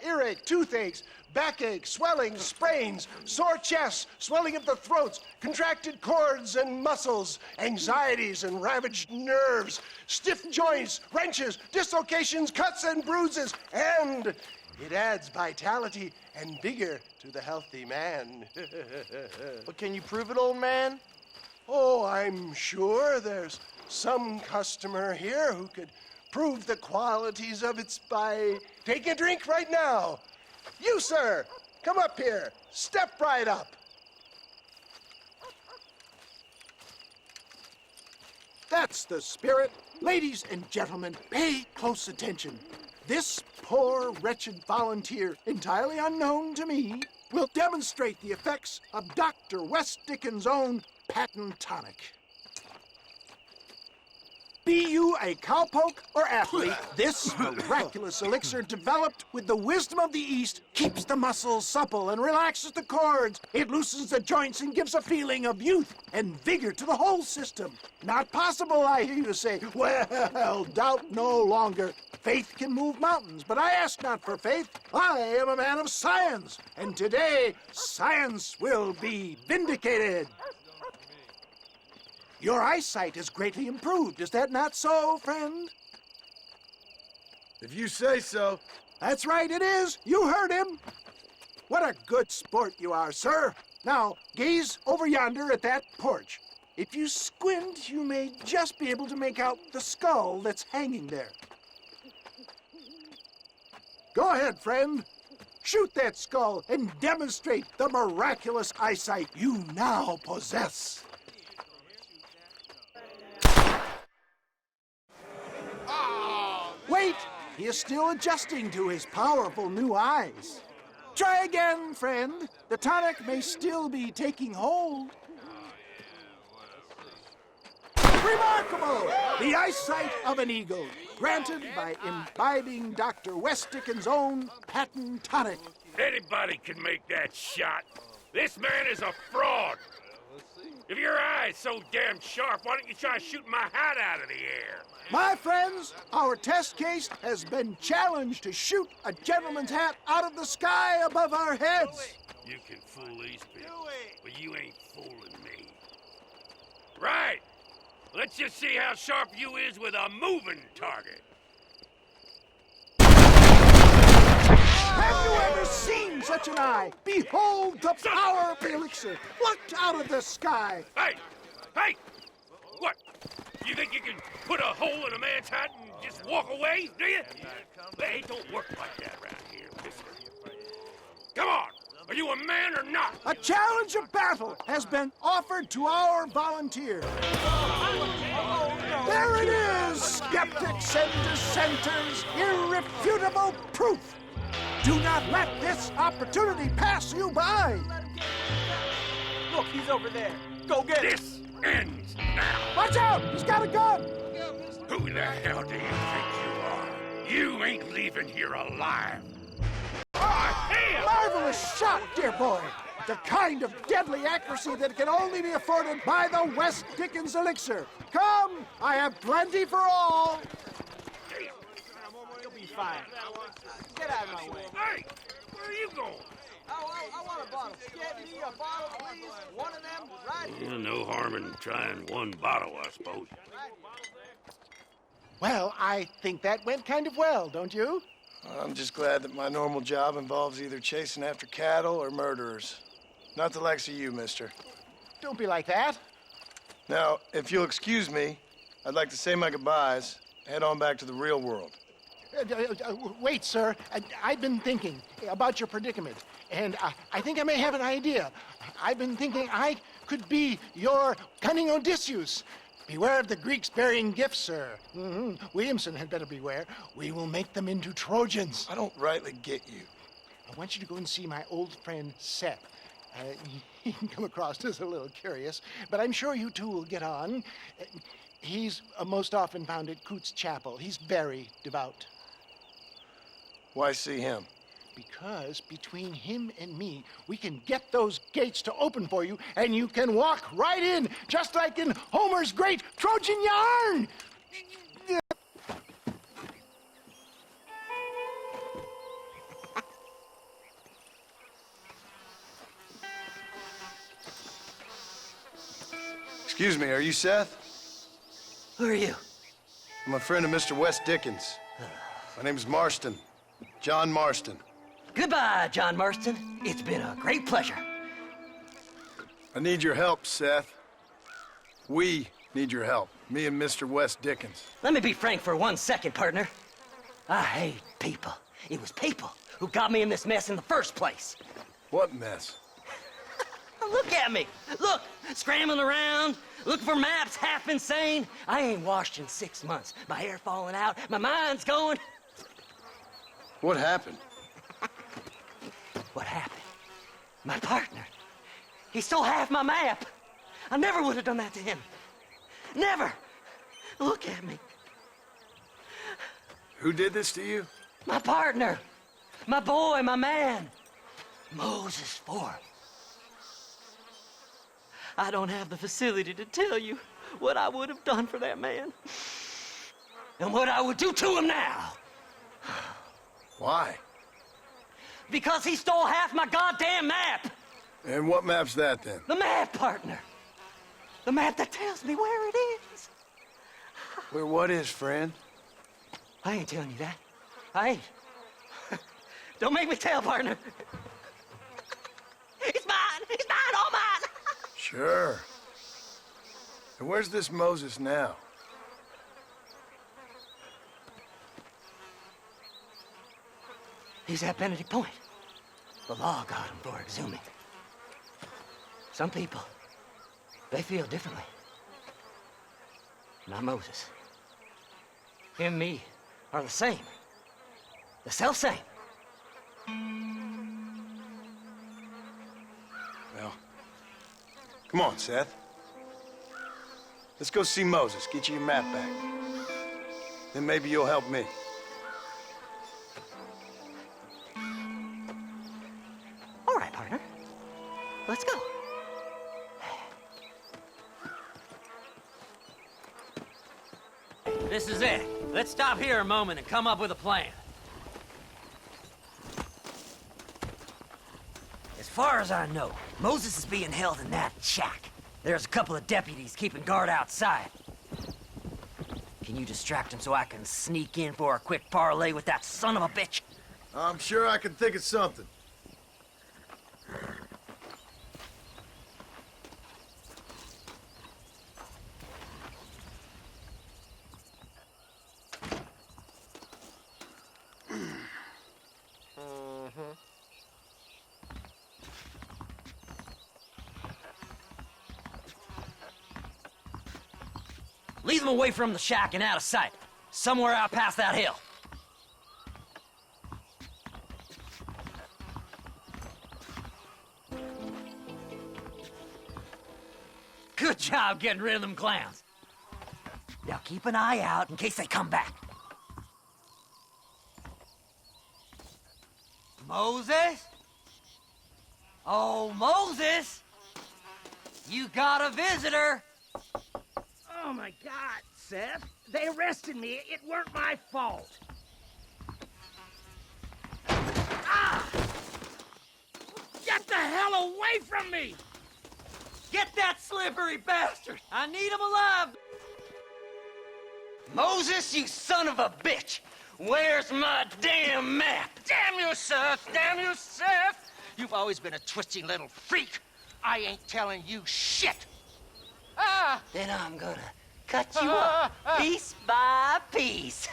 earache, toothaches, backache, swelling, sprains, sore chests, swelling of the throats, contracted cords and muscles, anxieties and ravaged nerves, stiff joints, wrenches, dislocations, cuts and bruises, and it adds vitality and vigor to the healthy man. But can you prove it, old man? Oh, I'm sure there's some customer here who could prove the qualities of it by taking a drink right now. You, sir, come up here. Step right up. That's the spirit. Ladies and gentlemen, pay close attention. This poor, wretched volunteer, entirely unknown to me, will demonstrate the effects of Dr. West Dickens' own patent tonic. Be you a cowpoke or athlete, this miraculous elixir developed with the wisdom of the East keeps the muscles supple and relaxes the cords. It loosens the joints and gives a feeling of youth and vigor to the whole system. Not possible, I hear you say. Well, doubt no longer. Faith can move mountains, but I ask not for faith. I am a man of science, and today science will be vindicated. Your eyesight is greatly improved. Is that not so, friend? If you say so. That's right, it is. You heard him. What a good sport you are, sir. Now, gaze over yonder at that porch. If you squint, you may just be able to make out the skull that's hanging there. Go ahead, friend. Shoot that skull and demonstrate the miraculous eyesight you now possess. Wait! He is still adjusting to his powerful new eyes. Try again, friend. The tonic may still be taking hold. Remarkable! The eyesight of an eagle, granted by imbibing Dr. West Dickens' own patent tonic. Anybody can make that shot. This man is a fraud. If your eye's so damn sharp, why don't you try shooting my hat out of the air? My friends, our test case has been challenged to shoot a gentleman's hat out of the sky above our heads. You can fool these people, but you ain't fooling me. Right. Let's just see how sharp you is with a moving target. Have you ever seen such an eye? Behold the power of the elixir, plucked out of the sky. Hey! Hey! What? You think you can put a hole in a man's hat and just walk away, do you? Hey, it don't work like that around here, mister. Come on! Are you a man or not? A challenge of battle has been offered to our volunteer. There it is, skeptics and dissenters, irrefutable proof. Do not let this opportunity pass you by. Look, he's over there. Go get him. This ends now. Watch out! He's got a gun! Who the hell do you think you are? You ain't leaving here alive. Marvelous shot, dear boy. The kind of deadly accuracy that can only be afforded by the West Dickens elixir. Come, I have plenty for all. You'll be fine. Get out of my way. Hey, where are you going? I want a bottle. Get me a bottle, please. One of them right here. No harm in trying one bottle, I suppose. Well, I think that went kind of well, don't you? I'm just glad that my normal job involves either chasing after cattle or murderers. Not the likes of you, mister. Don't be like that. Now, if you'll excuse me, I'd like to say my goodbyes, head on back to the real world. Wait, sir. I've been thinking about your predicament, and I think I may have an idea. I've been thinking I could be your cunning Odysseus. Beware of the Greeks bearing gifts, sir. Williamson had better beware. We will make them into Trojans. I don't rightly get you. I want you to go and see my old friend Seth. He can come across as a little curious, but I'm sure you two will get on. He's most often found at Coots Chapel. He's very devout. Why see him? Because between him and me, we can get those gates to open for you, and you can walk right in, just like in Homer's great Trojan yarn! Excuse me, are you Seth? Who are you? I'm a friend of Mr. West Dickens. My name's Marston. John Marston. Goodbye, John Marston. It's been a great pleasure. I need your help, Seth. We need your help. Me and Mr. West Dickens. Let me be frank for 1 second, partner. I hate people. It was people who got me in this mess in the first place. What mess? Look at me. Look, scrambling around, looking for maps, half insane. I ain't washed in 6 months. My hair falling out, my mind's going. What happened? What happened? My partner. He stole half my map. I never would have done that to him. Never. Look at me. Who did this to you? My partner. My boy, my man. Moses Ford. I don't have the facility to tell you what I would have done for that man. And what I would do to him now. Why? Because he stole half my goddamn map. And what map's that, then? The map, partner. The map that tells me where it is. Where what is, friend? I ain't telling you that. I ain't. Don't make me tell, partner. It's mine. It's mine, all mine. Sure. And where's this Moses now? He's at Benedict Point. The law got him for exhuming. Some people, they feel differently. Not Moses. Him and me are the same. The self-same. Well, come on, Seth. Let's go see Moses, get you your map back. Then maybe you'll help me. All right, partner. Let's go. this is it. Let's stop here a moment and come up with a plan. As far as I know, Moses is being held in that shack. There's a couple of deputies keeping guard outside. Can you distract him so I can sneak in for a quick parlay with that son of a bitch? I'm sure I can think of something. Lead them away from the shack and out of sight. Somewhere out past that hill. Good job getting rid of them clowns. Now keep an eye out in case they come back. Moses? Oh, Moses! You got a visitor! Oh my God, Seth. They arrested me. It weren't my fault. Ah! Get the hell away from me! Get that slippery bastard! I need him alive! Moses, you son of a bitch! Where's my damn map? Damn you, Seth! Damn you, Seth! You've always been a twisty little freak. I ain't telling you shit. Ah! Then I'm gonna cut you up piece by piece.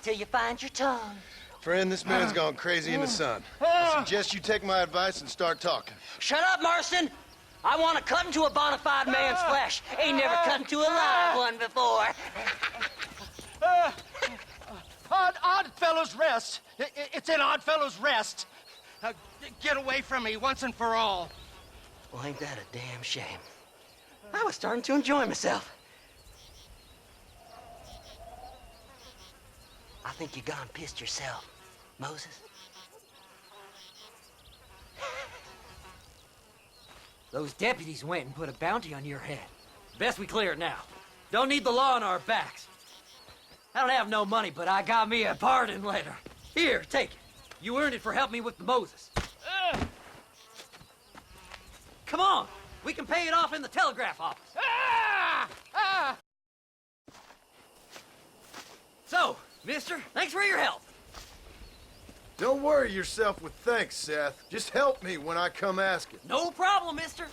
Till you find your tongue. Friend, this man's gone crazy in the sun. I suggest you take my advice and start talking. Shut up, Marston! I want to cut into a bona fide man's flesh. Ain't never cut into a live one before. Odd Fellow's Rest. It's in Odd Fellow's Rest. Get away from me once and for all. Well, ain't that a damn shame? I was starting to enjoy myself. I think you gone pissed yourself, Moses. Those deputies went and put a bounty on your head. Best we clear it now. Don't need the law on our backs. I don't have no money, but I got me a pardon letter. Here, take it. You earned it for helping me with the Moses. Come on, we can pay it off in the telegraph office. So, mister, thanks for your help. Don't worry yourself with thanks, Seth. Just help me when I come asking. No problem, mister.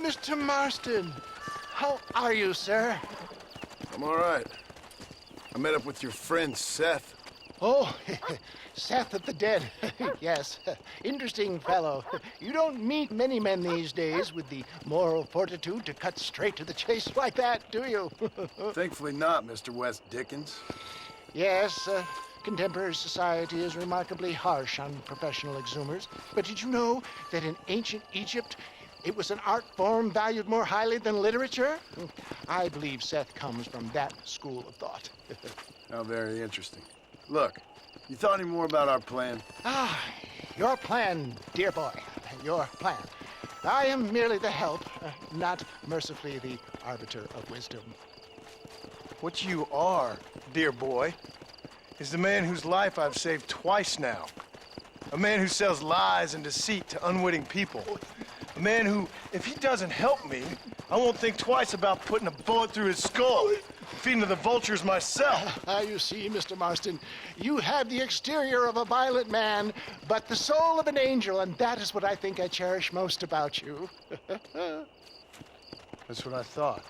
Mr. Marston. How are you, sir? I'm all right. I met up with your friend, Seth. Oh, Seth of the Dead. Yes, interesting fellow. You don't meet many men these days with the moral fortitude to cut straight to the chase like that, do you? Thankfully not, Mr. West Dickens. Yes, contemporary society is remarkably harsh on professional exhumers. But did you know that in ancient Egypt, it was an art form valued more highly than literature? I believe Seth comes from that school of thought. How very interesting. Look, you thought any more about our plan? Ah, your plan, dear boy. Your plan. I am merely the help, not mercifully the arbiter of wisdom. What you are, dear boy, is the man whose life I've saved twice now. A man who sells lies and deceit to unwitting people. A man who, if he doesn't help me, I won't think twice about putting a bullet through his skull, feeding to the vultures myself. You see, Mr. Marston, you have the exterior of a violent man, but the soul of an angel, and that is what I think I cherish most about you. That's what I thought.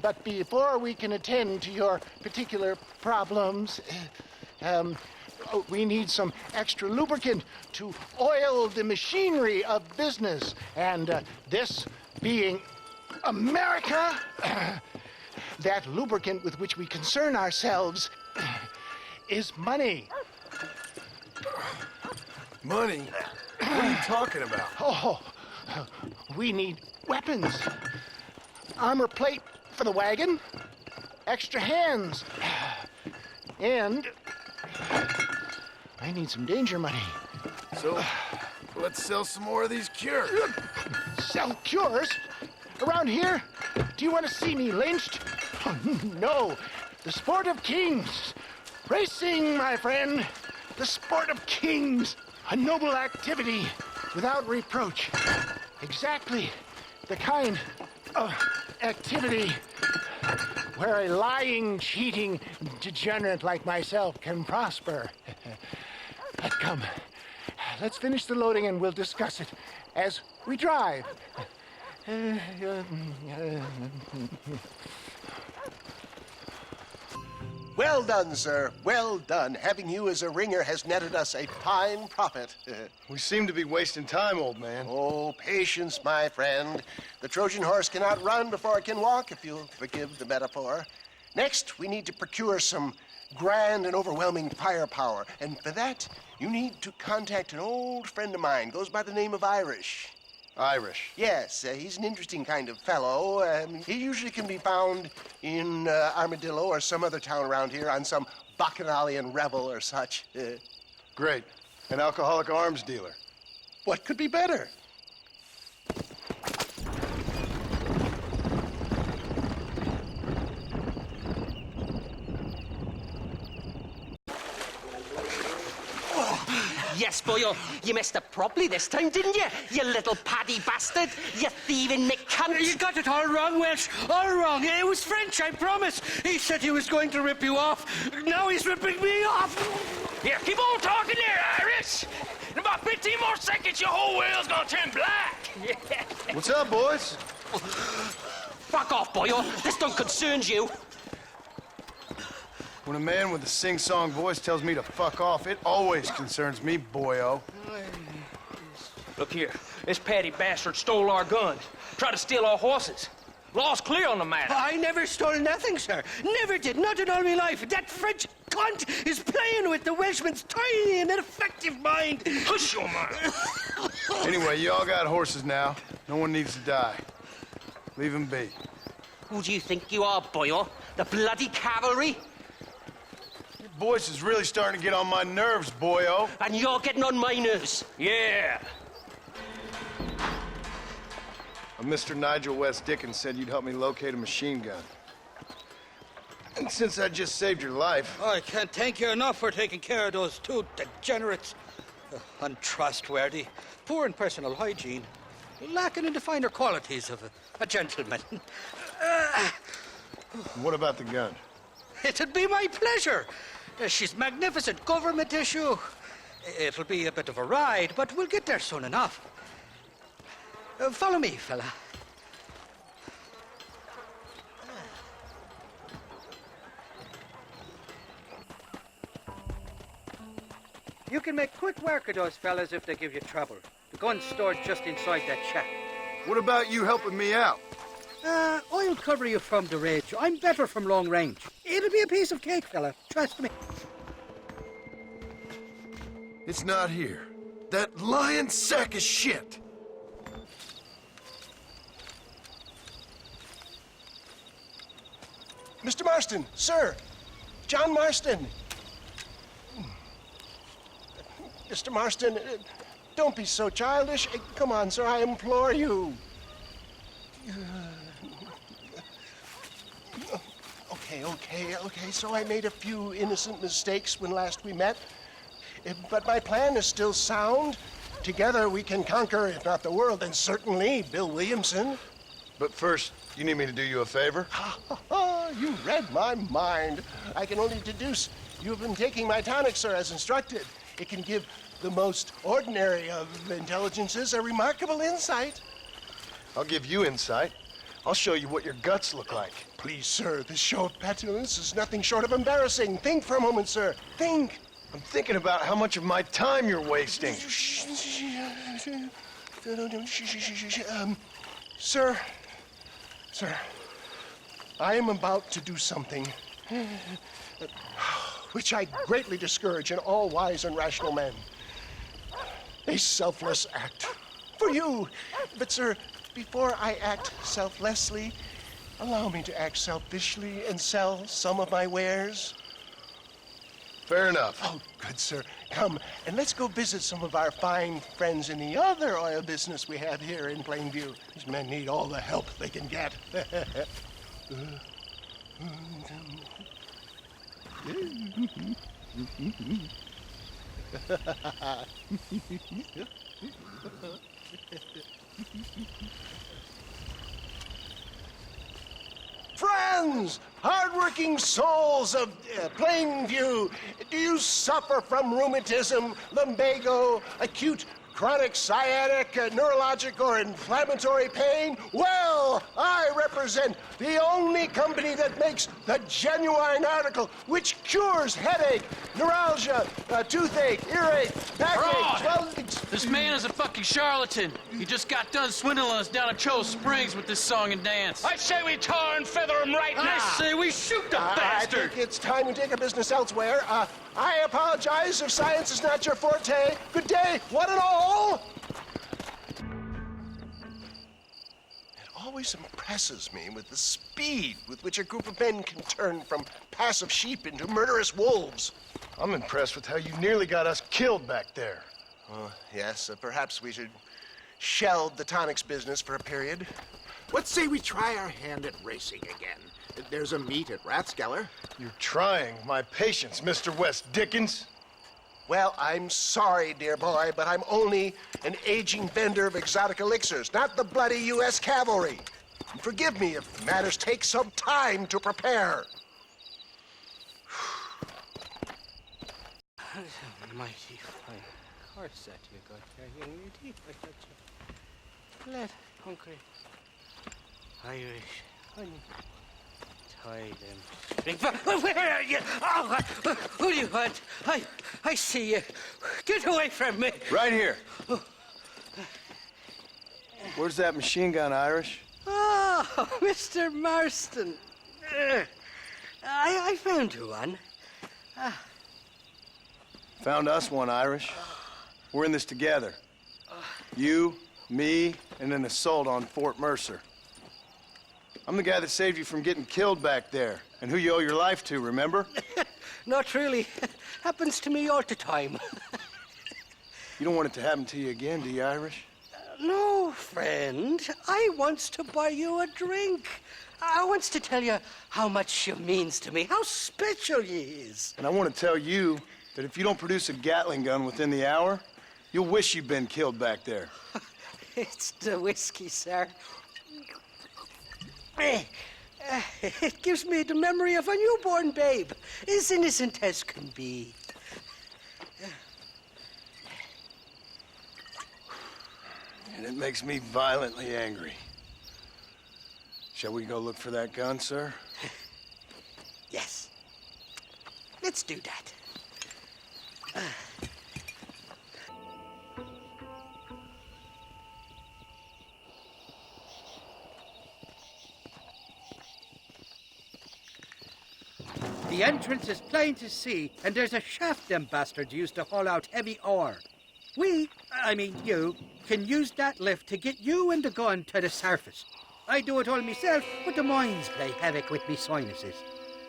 But before we can attend to your particular problems, we need some extra lubricant to oil the machinery of business. And this being America, that lubricant with which we concern ourselves is money. Money? What are you talking about? Oh, we need weapons. armor plate for the wagon, extra hands, and I need some danger money. So, let's sell some more of these cures. Sell cures? Around here? Do you want to see me lynched? Oh, no. The sport of kings. Racing, my friend. The sport of kings. A noble activity without reproach. Exactly the kind of activity where a lying, cheating degenerate like myself can prosper. But come, let's finish the loading and we'll discuss it as we drive. Well done, sir. Well done. Having you as a ringer has netted us a fine profit. We seem to be wasting time, old man. Oh, patience, my friend. The Trojan horse cannot run before it can walk, if you'll forgive the metaphor. Next, we need to procure some grand and overwhelming firepower. And for that, you need to contact an old friend of mine. Goes by the name of Irish. Irish? Yes, he's an interesting kind of fellow. He usually can be found in Armadillo or some other town around here on some bacchanalian revel or such. Great. An alcoholic arms dealer. What could be better? Yes, boyo, you messed up properly this time, didn't you? You little paddy bastard. You thieving McCunt. You got it all wrong, Welsh. All wrong. It was French, I promise. He said he was going to rip you off. Now he's ripping me off. Here, keep on talking there, Irish. In about 15 more seconds, your whole whale's gonna turn black. What's up, boys? Fuck off, boyo. This don't concern you. When a man with a sing-song voice tells me to fuck off, it always concerns me, boyo. Look here, this petty bastard stole our guns, tried to steal our horses. Law's clear on the matter. I never stole nothing, sir. Never did. Not in all my life. That French cunt is playing with the Welshman's tiny and ineffective mind. Hush your mind. Anyway, you all got horses now. No one needs to die. Leave them be. Who do you think you are, boyo? The bloody cavalry? Your voice is really starting to get on my nerves, boyo. And you're getting on my nerves. Yeah. Mr. Nigel West Dickens said you'd help me locate a machine gun. And since I just saved your life... I can't thank you enough for taking care of those two degenerates. Untrustworthy, poor in personal hygiene, lacking in the finer qualities of a gentleman. What about the gun? It'd be my pleasure. She's magnificent, government issue. It'll be a bit of a ride, but we'll get there soon enough. Follow me, fella. You can make quick work of those fellas if they give you trouble. The gun's stored just inside that shack. What about you helping me out? I'll cover you from the ridge. I'm better from long range. It'll be a piece of cake, fella. Trust me. It's not here. That lying sack of shit. Mr. Marston, sir. John Marston. Mr. Marston, don't be so childish. Come on, sir, I implore you. Okay, so I made a few innocent mistakes when last we met. But my plan is still sound. Together we can conquer, if not the world, then certainly Bill Williamson. But first, you need me to do you a favor? You read my mind. I can only deduce you've been taking my tonic, sir, as instructed. It can give the most ordinary of intelligences a remarkable insight. I'll give you insight. I'll show you what your guts look like. Please, sir, this show of petulance is nothing short of embarrassing. Think for a moment, sir. Think. I'm thinking about how much of my time you're wasting. Sir, I am about to do something which I greatly discourage in all wise and rational men. A selfless act for you. But, sir, before I act selflessly, allow me to act selfishly and sell some of my wares? Fair enough. Oh, good, sir. Come, and let's go visit some of our fine friends in the other oil business we have here in Plainview. These men need all the help they can get. Friends, hardworking souls of Plainview, do you suffer from rheumatism, lumbago, acute chronic sciatic, neurologic, or inflammatory pain? Well, I represent the only company that makes the genuine article which cures headache, neuralgia, toothache, earache, backache, swelling. This man is a fucking charlatan. He just got done swindling us down at Cho Springs with this song and dance. I say we tar and feather him right now. I say we shoot the bastard. I think it's time we take our business elsewhere. I apologize if science is not your forte. Good day, one and all. It always impresses me with the speed with which a group of men can turn from passive sheep into murderous wolves. I'm impressed with how you nearly got us killed back there. Yes, perhaps we should shelve the tonics business for a period. Let's say we try our hand at racing again. There's a meet at Rathskeller. You're trying my patience, Mr. West Dickens. Well, I'm sorry, dear boy, but I'm only an aging vendor of exotic elixirs, not the bloody U.S. cavalry. And forgive me if matters take some time to prepare. Mighty fine horse that you got there, young lady. I got you. Glad, hungry, Irish, honey. Tie them. Where are you? Oh, who do you want? I see you. Get away from me. Right here. Where's that machine gun, Irish? Oh, Mr. Marston. I found you one. Found us one, Irish. We're in this together. You, me, and an assault on Fort Mercer. I'm the guy that saved you from getting killed back there, and who you owe your life to, remember? Not really. Happens to me all the time. You don't want it to happen to you again, do you, Irish? No, friend. I wants to buy you a drink. I wants to tell you how much you means to me, how special you is. And I want to tell you that if you don't produce a Gatling gun within the hour, you'll wish you'd been killed back there. It's the whiskey, sir. It gives me the memory of a newborn babe, as innocent as can be. And it makes me violently angry. Shall we go look for that gun, sir? Yes. Let's do that. The entrance is plain to see, and there's a shaft them bastards used to haul out heavy ore. I mean you, can use that lift to get you and the gun to the surface. I do it all myself, but the mines play havoc with me sinuses.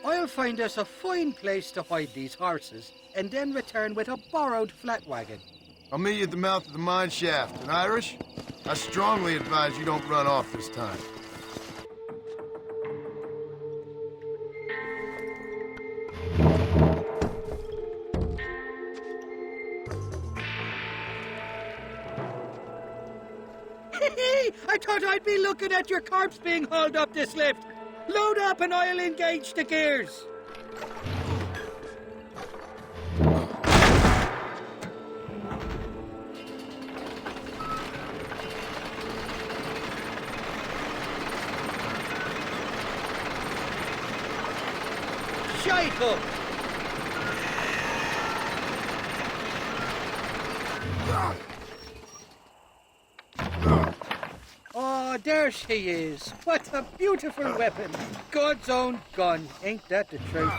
I'll find us a fine place to hide these horses, and then return with a borrowed flat wagon. I'll meet you at the mouth of the mine shaft. And Irish, I strongly advise you don't run off this time. I thought I'd be looking at your corpse being hauled up this lift. Load up and I'll engage the gears. Shite up! Oh, there she is. What a beautiful weapon. God's own gun. Ain't that the truth?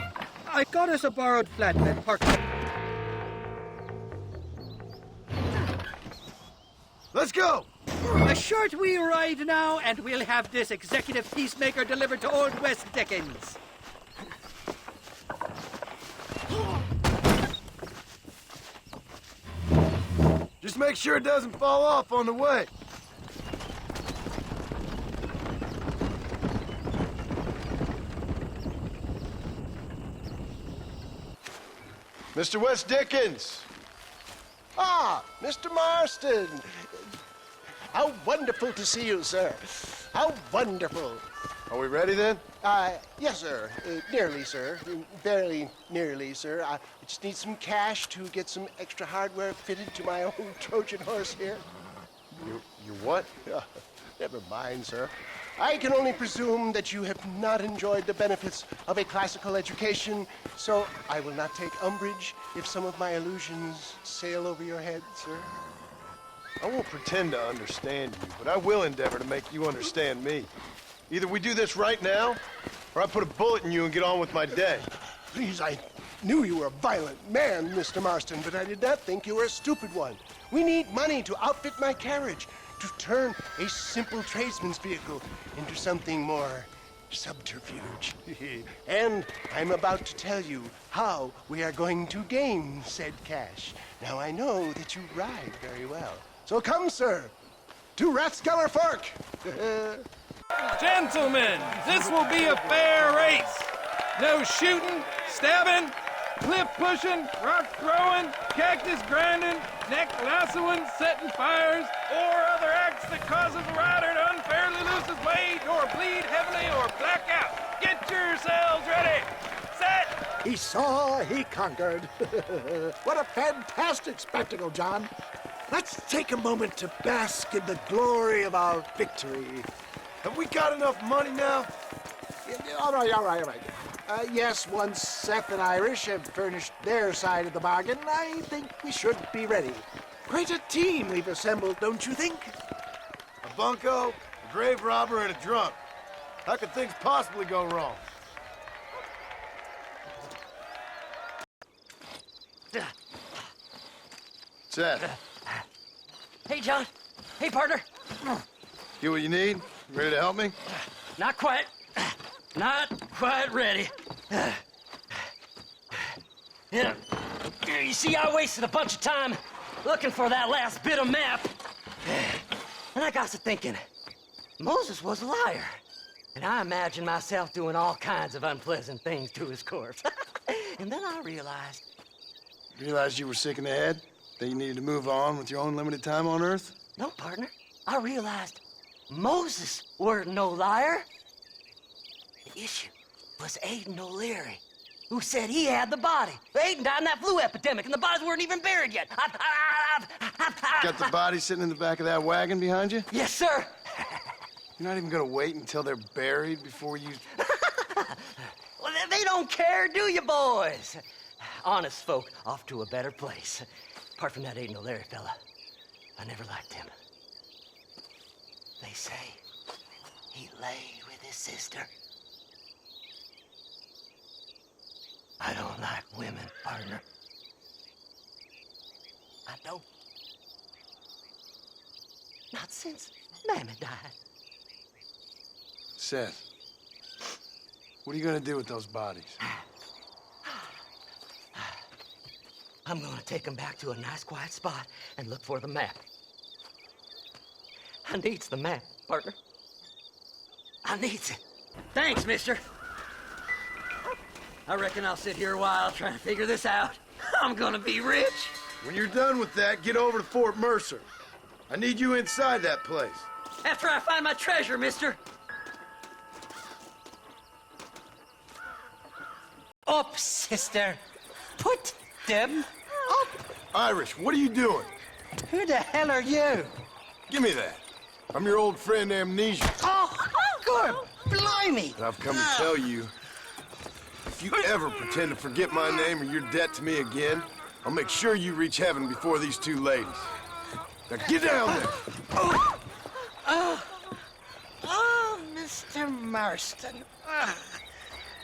I got us a borrowed flatbed parked. Let's go! A short wee ride now, and we'll have this executive peacemaker delivered to Old West Dickens. Just make sure it doesn't fall off on the way. Mr. West Dickens! Ah, Mr. Marston! How wonderful to see you, sir. How wonderful. Are we ready then? Yes, sir. Nearly, sir. Barely nearly, sir. I just need some cash to get some extra hardware fitted to my old Trojan horse here. You what? Never mind, sir. I can only presume that you have not enjoyed the benefits of a classical education, so I will not take umbrage if some of my allusions sail over your head, sir. I won't pretend to understand you, but I will endeavor to make you understand me. Either we do this right now, or I put a bullet in you and get on with my day. Please, I knew you were a violent man, Mr. Marston, but I did not think you were a stupid one. We need money to outfit my carriage, to turn a simple tradesman's vehicle into something more subterfuge. And I'm about to tell you how we are going to gain said cash. Now, I know that you ride very well. So come, sir, to Rathskeller Fork. Gentlemen, this will be a fair race. No shooting, stabbing, cliff pushing, rock throwing, cactus grinding, neck lassoing, setting fires, or other acts that causes a rider to unfairly lose his weight or bleed heavily or black out. Get yourselves ready. Set. He saw, he conquered. What a fantastic spectacle, John. Let's take a moment to bask in the glory of our victory. Have we got enough money now? All right. Yes, once Seth and Irish have furnished their side of the bargain, I think we should be ready. Quite a team we've assembled, don't you think? A bunco, a grave robber, and a drunk. How could things possibly go wrong? Seth. Hey, John. Hey, partner. Get what you need? Ready to help me? Not quite. Not quite ready. You see, I wasted a bunch of time looking for that last bit of map. And I got to thinking, Moses was a liar. And I imagined myself doing all kinds of unpleasant things to his corpse. And then I realized... Realized you were sick in the head? That you needed to move on with your own limited time on Earth? No, partner. I realized Moses weren't no liar. The issue was Aiden O'Leary, who said he had the body. Aiden died in that flu epidemic, and the bodies weren't even buried yet. Got the body sitting in the back of that wagon behind you? Yes, sir. You're not even gonna wait until they're buried before you... Well, they don't care, do you, boys? Honest folk off to a better place. Apart from that Aiden O'Leary fella, I never liked him. They say he lay with his sister. I don't like women, partner. I don't. Not since Mammy died. Seth, what are you gonna do with those bodies? I'm gonna take them back to a nice quiet spot and look for the map. I needs the map, partner. I needs it. Thanks, mister. I reckon I'll sit here a while trying to figure this out. I'm gonna be rich. When you're done with that, get over to Fort Mercer. I need you inside that place. After I find my treasure, mister. Up, sister. Put them up. Irish, what are you doing? Who the hell are you? Give me that. I'm your old friend Amnesia. Oh, good. Blimey. And I've come to tell you, if you ever pretend to forget my name or your debt to me again, I'll make sure you reach heaven before these two ladies. Now get down there. Oh, Mr. Marston.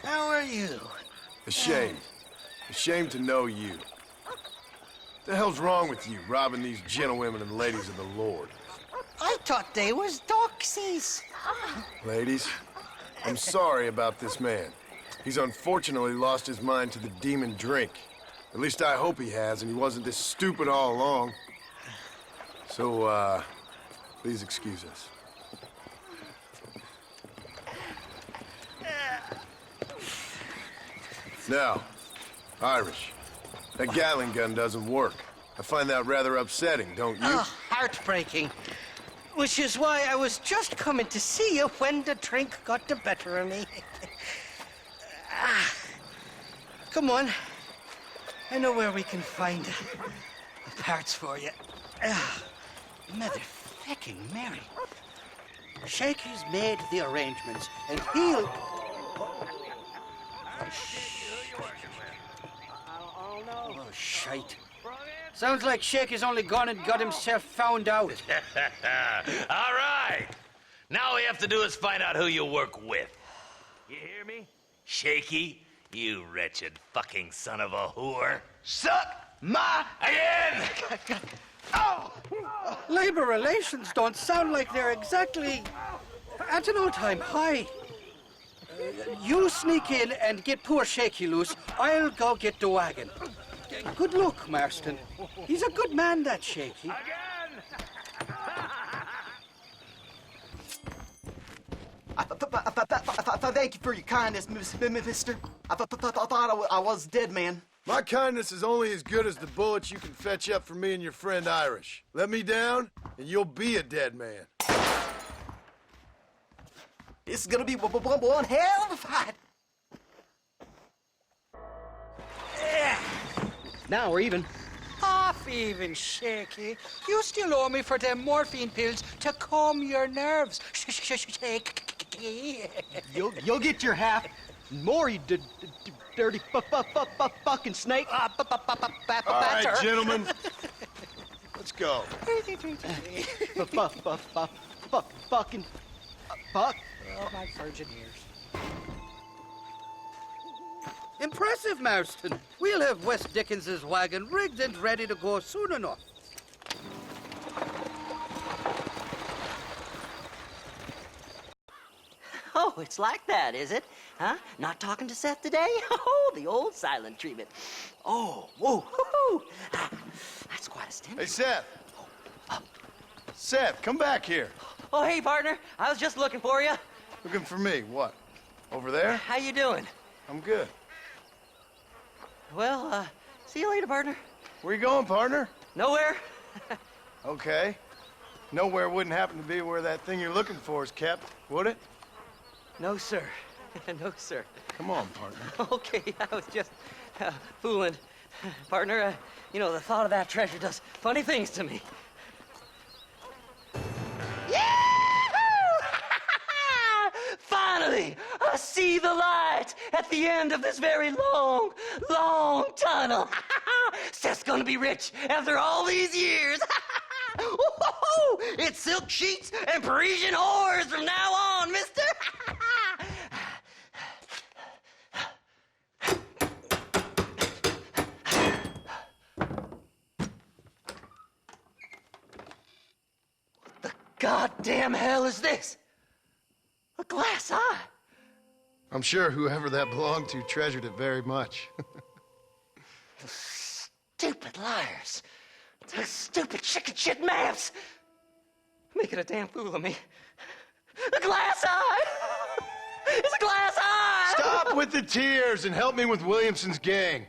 How are you? Ashamed. Ashamed to know you. What the hell's wrong with you, robbing these gentlewomen and ladies of the Lord? I thought they was doxies. Ladies, I'm sorry about this man. He's unfortunately lost his mind to the demon drink. At least I hope he has, and he wasn't this stupid all along. So, please excuse us. Now, Irish, that Gatling gun doesn't work. I find that rather upsetting, don't you? Oh, heartbreaking. Which is why I was just coming to see you when the drink got the better of me. Come on. I know where we can find the parts for you. Motherfucking Mary. Shaky's made the arrangements, and he'll... Oh, shite. Sounds like Shaky's only gone and got himself found out. All right. Now all we have to do is find out who you work with. You hear me? Shaky, you wretched fucking son of a whore. Suck my... Again! Oh! Labor relations don't sound like they're exactly at an all-time high. You sneak in and get poor Shaky loose. I'll go get the wagon. Good luck, Marston. He's a good man, that Shaky. Thank you for your kindness, mister. I thought I was dead, man. My kindness is only as good as the bullets you can fetch up for me and your friend Irish. Let me down, and you'll be a dead man. This is gonna be one hell of a fight. Now we're even. Half even, Shaky. You still owe me for them morphine pills to calm your nerves. Shaky. You'll get your half. More, you dirty fucking snake. All right, gentlemen. Let's go. Fucking fuck. Oh, my virgin ears. Impressive, Marston. We'll have Wes Dickens's wagon rigged and ready to go soon enough. Oh, it's like that, is it? Huh? Not talking to Seth today? Oh, the old silent treatment. Oh, whoa, hoo-hoo. That's quite a stint. Hey, Seth. Seth, come back here. Oh, hey, partner. I was just looking for you. Looking for me? What? Over there? How you doing? I'm good. Well, see you later, partner. Where you going, partner? Nowhere. Okay. Nowhere wouldn't happen to be where that thing you're looking for is kept, would it? No, sir. No, sir. Come on, partner. Okay, I was just fooling. Partner, you know, the thought of that treasure does funny things to me. Finally, I see the light at the end of this very long, long tunnel. Seth's gonna be rich after all these years. It's silk sheets and Parisian whores from now on, mister. What the goddamn hell is this? A glass eye. I'm sure whoever that belonged to treasured it very much. Stupid liars. Those stupid chicken shit maps. Making a damn fool of me. A glass eye! It's a glass eye! Stop with the tears and help me with Williamson's gang.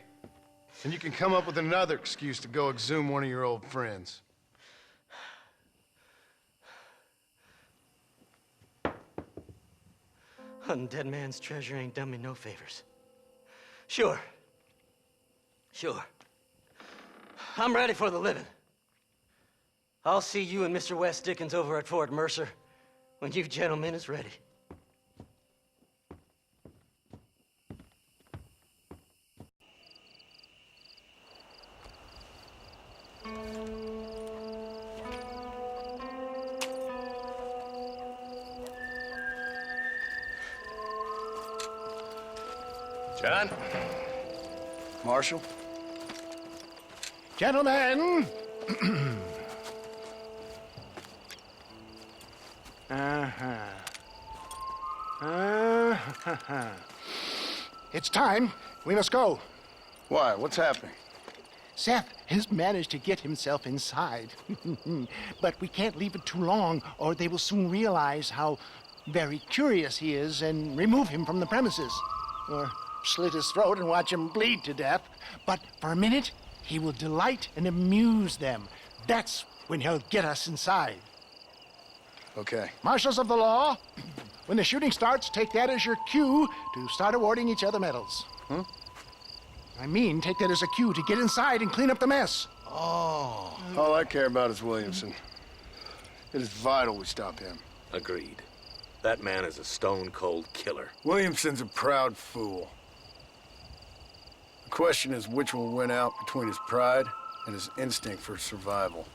And you can come up with another excuse to go exhume one of your old friends. Hunting dead man's treasure ain't done me no favors. Sure. I'm ready for the living. I'll see you and Mr. Wes Dickens over at Fort Mercer when you gentlemen is ready. John? Marshal? Gentlemen! It's time. We must go. Why? What's happening? Seth has managed to get himself inside. But we can't leave it too long, or they will soon realize how very curious he is and remove him from the premises. Or slit his throat and watch him bleed to death. But for a minute, he will delight and amuse them. That's when he'll get us inside. Okay. Marshals of the law, when the shooting starts, take that as your cue to start awarding each other medals. Huh? I mean, take that as a cue to get inside and clean up the mess. Oh. All I care about is Williamson. It is vital we stop him. Agreed. That man is a stone-cold killer. Williamson's a proud fool. The question is which will win out between his pride and his instinct for survival.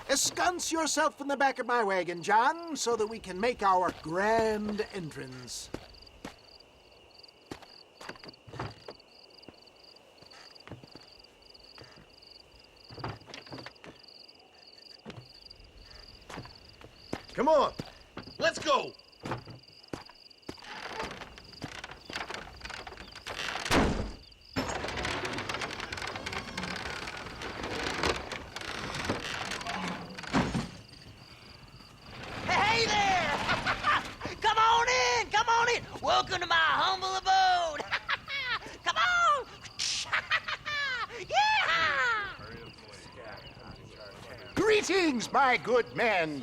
Ensconce yourself in the back of my wagon, John, so that we can make our grand entrance. Come on. Let's go. Hey there! Come on in! Come on in! Welcome to my humble abode! Come on! Yeah! Greetings, my good men.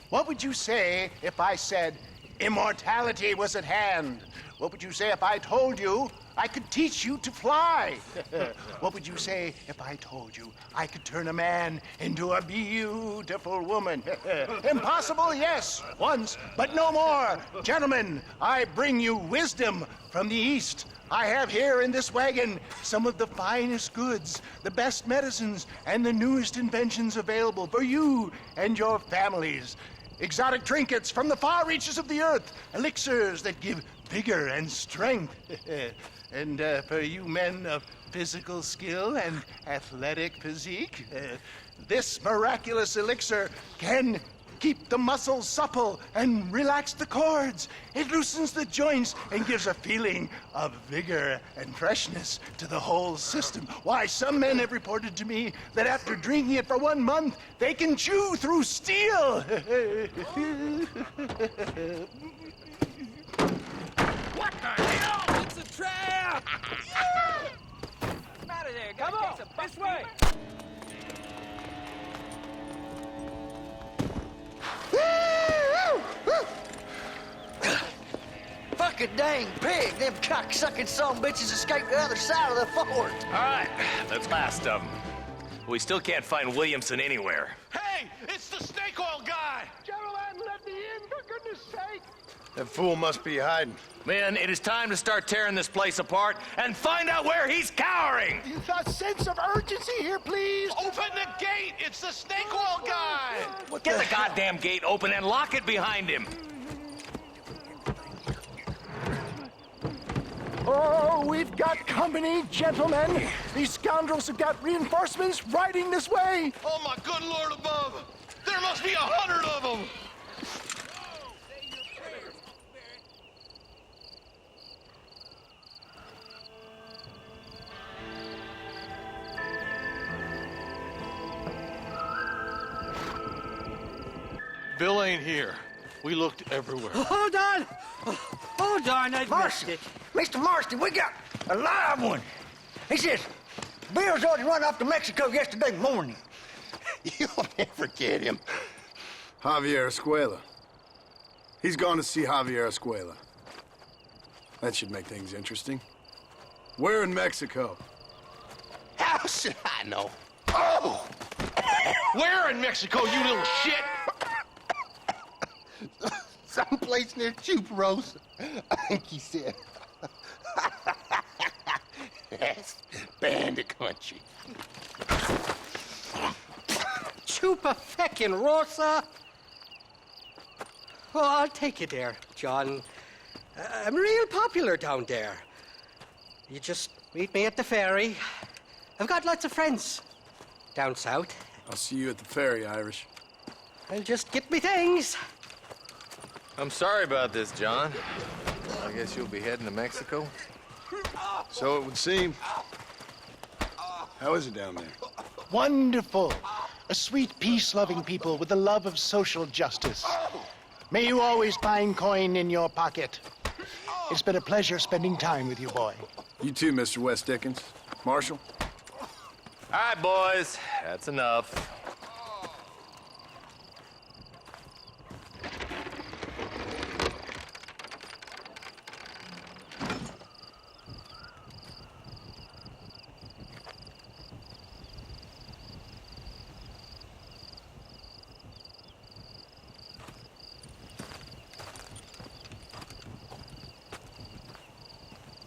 What would you say if I said immortality was at hand? What would you say if I told you I could teach you to fly? What would you say if I told you I could turn a man into a beautiful woman? Impossible, yes, once, but no more. Gentlemen, I bring you wisdom from the East. I have here in this wagon some of the finest goods, the best medicines, and the newest inventions available for you and your families. Exotic trinkets from the far reaches of the earth, elixirs that give vigor and strength. And for you men of physical skill and athletic physique, this miraculous elixir can keep the muscles supple and relax the cords. It loosens the joints and gives a feeling of vigor and freshness to the whole system. Why, some men have reported to me that after drinking it for 1 month, they can chew through steel. What the hell? It's a trap! Come out of there, Come on, this way! Fucking dang pig! Them cocksucking son bitches escaped the other side of the fort. All right, that's last of them. We still can't find Williamson anywhere. Hey, it's the snake oil guy! Gentlemen, let me in, for goodness sake! That fool must be hiding. Men, it is time to start tearing this place apart and find out where he's cowering! A sense of urgency here, please! Open the gate! It's the snake oil guy! Get the goddamn gate open and lock it behind him! Oh, we've got company, gentlemen. These scoundrels have got reinforcements riding this way. Oh, my good Lord above! There must be 100 of them! Bill ain't here. We looked everywhere. Hold on! Hold on, I missed it. Mr. Marston, we got a live one. He says, Bill's already run off to Mexico yesterday morning. You'll never get him. Javier Escuela. He's gone to see Javier Escuela. That should make things interesting. Where in Mexico? How should I know? Oh! Where in Mexico, you little shit? Someplace near Chuparosa, I think he said. That's Bande country. Chupa feckin' Rosa! Oh, I'll take you there, John. I'm real popular down there. You just meet me at the ferry. I've got lots of friends down south. I'll see you at the ferry, Irish. I'll just get me things. I'm sorry about this, John. I guess you'll be heading to Mexico? So it would seem. How is it down there? Wonderful. A sweet, peace-loving people with the love of social justice. May you always find coin in your pocket. It's been a pleasure spending time with you, boy. You too, Mr. West Dickens. Marshal? All right, boys. That's enough.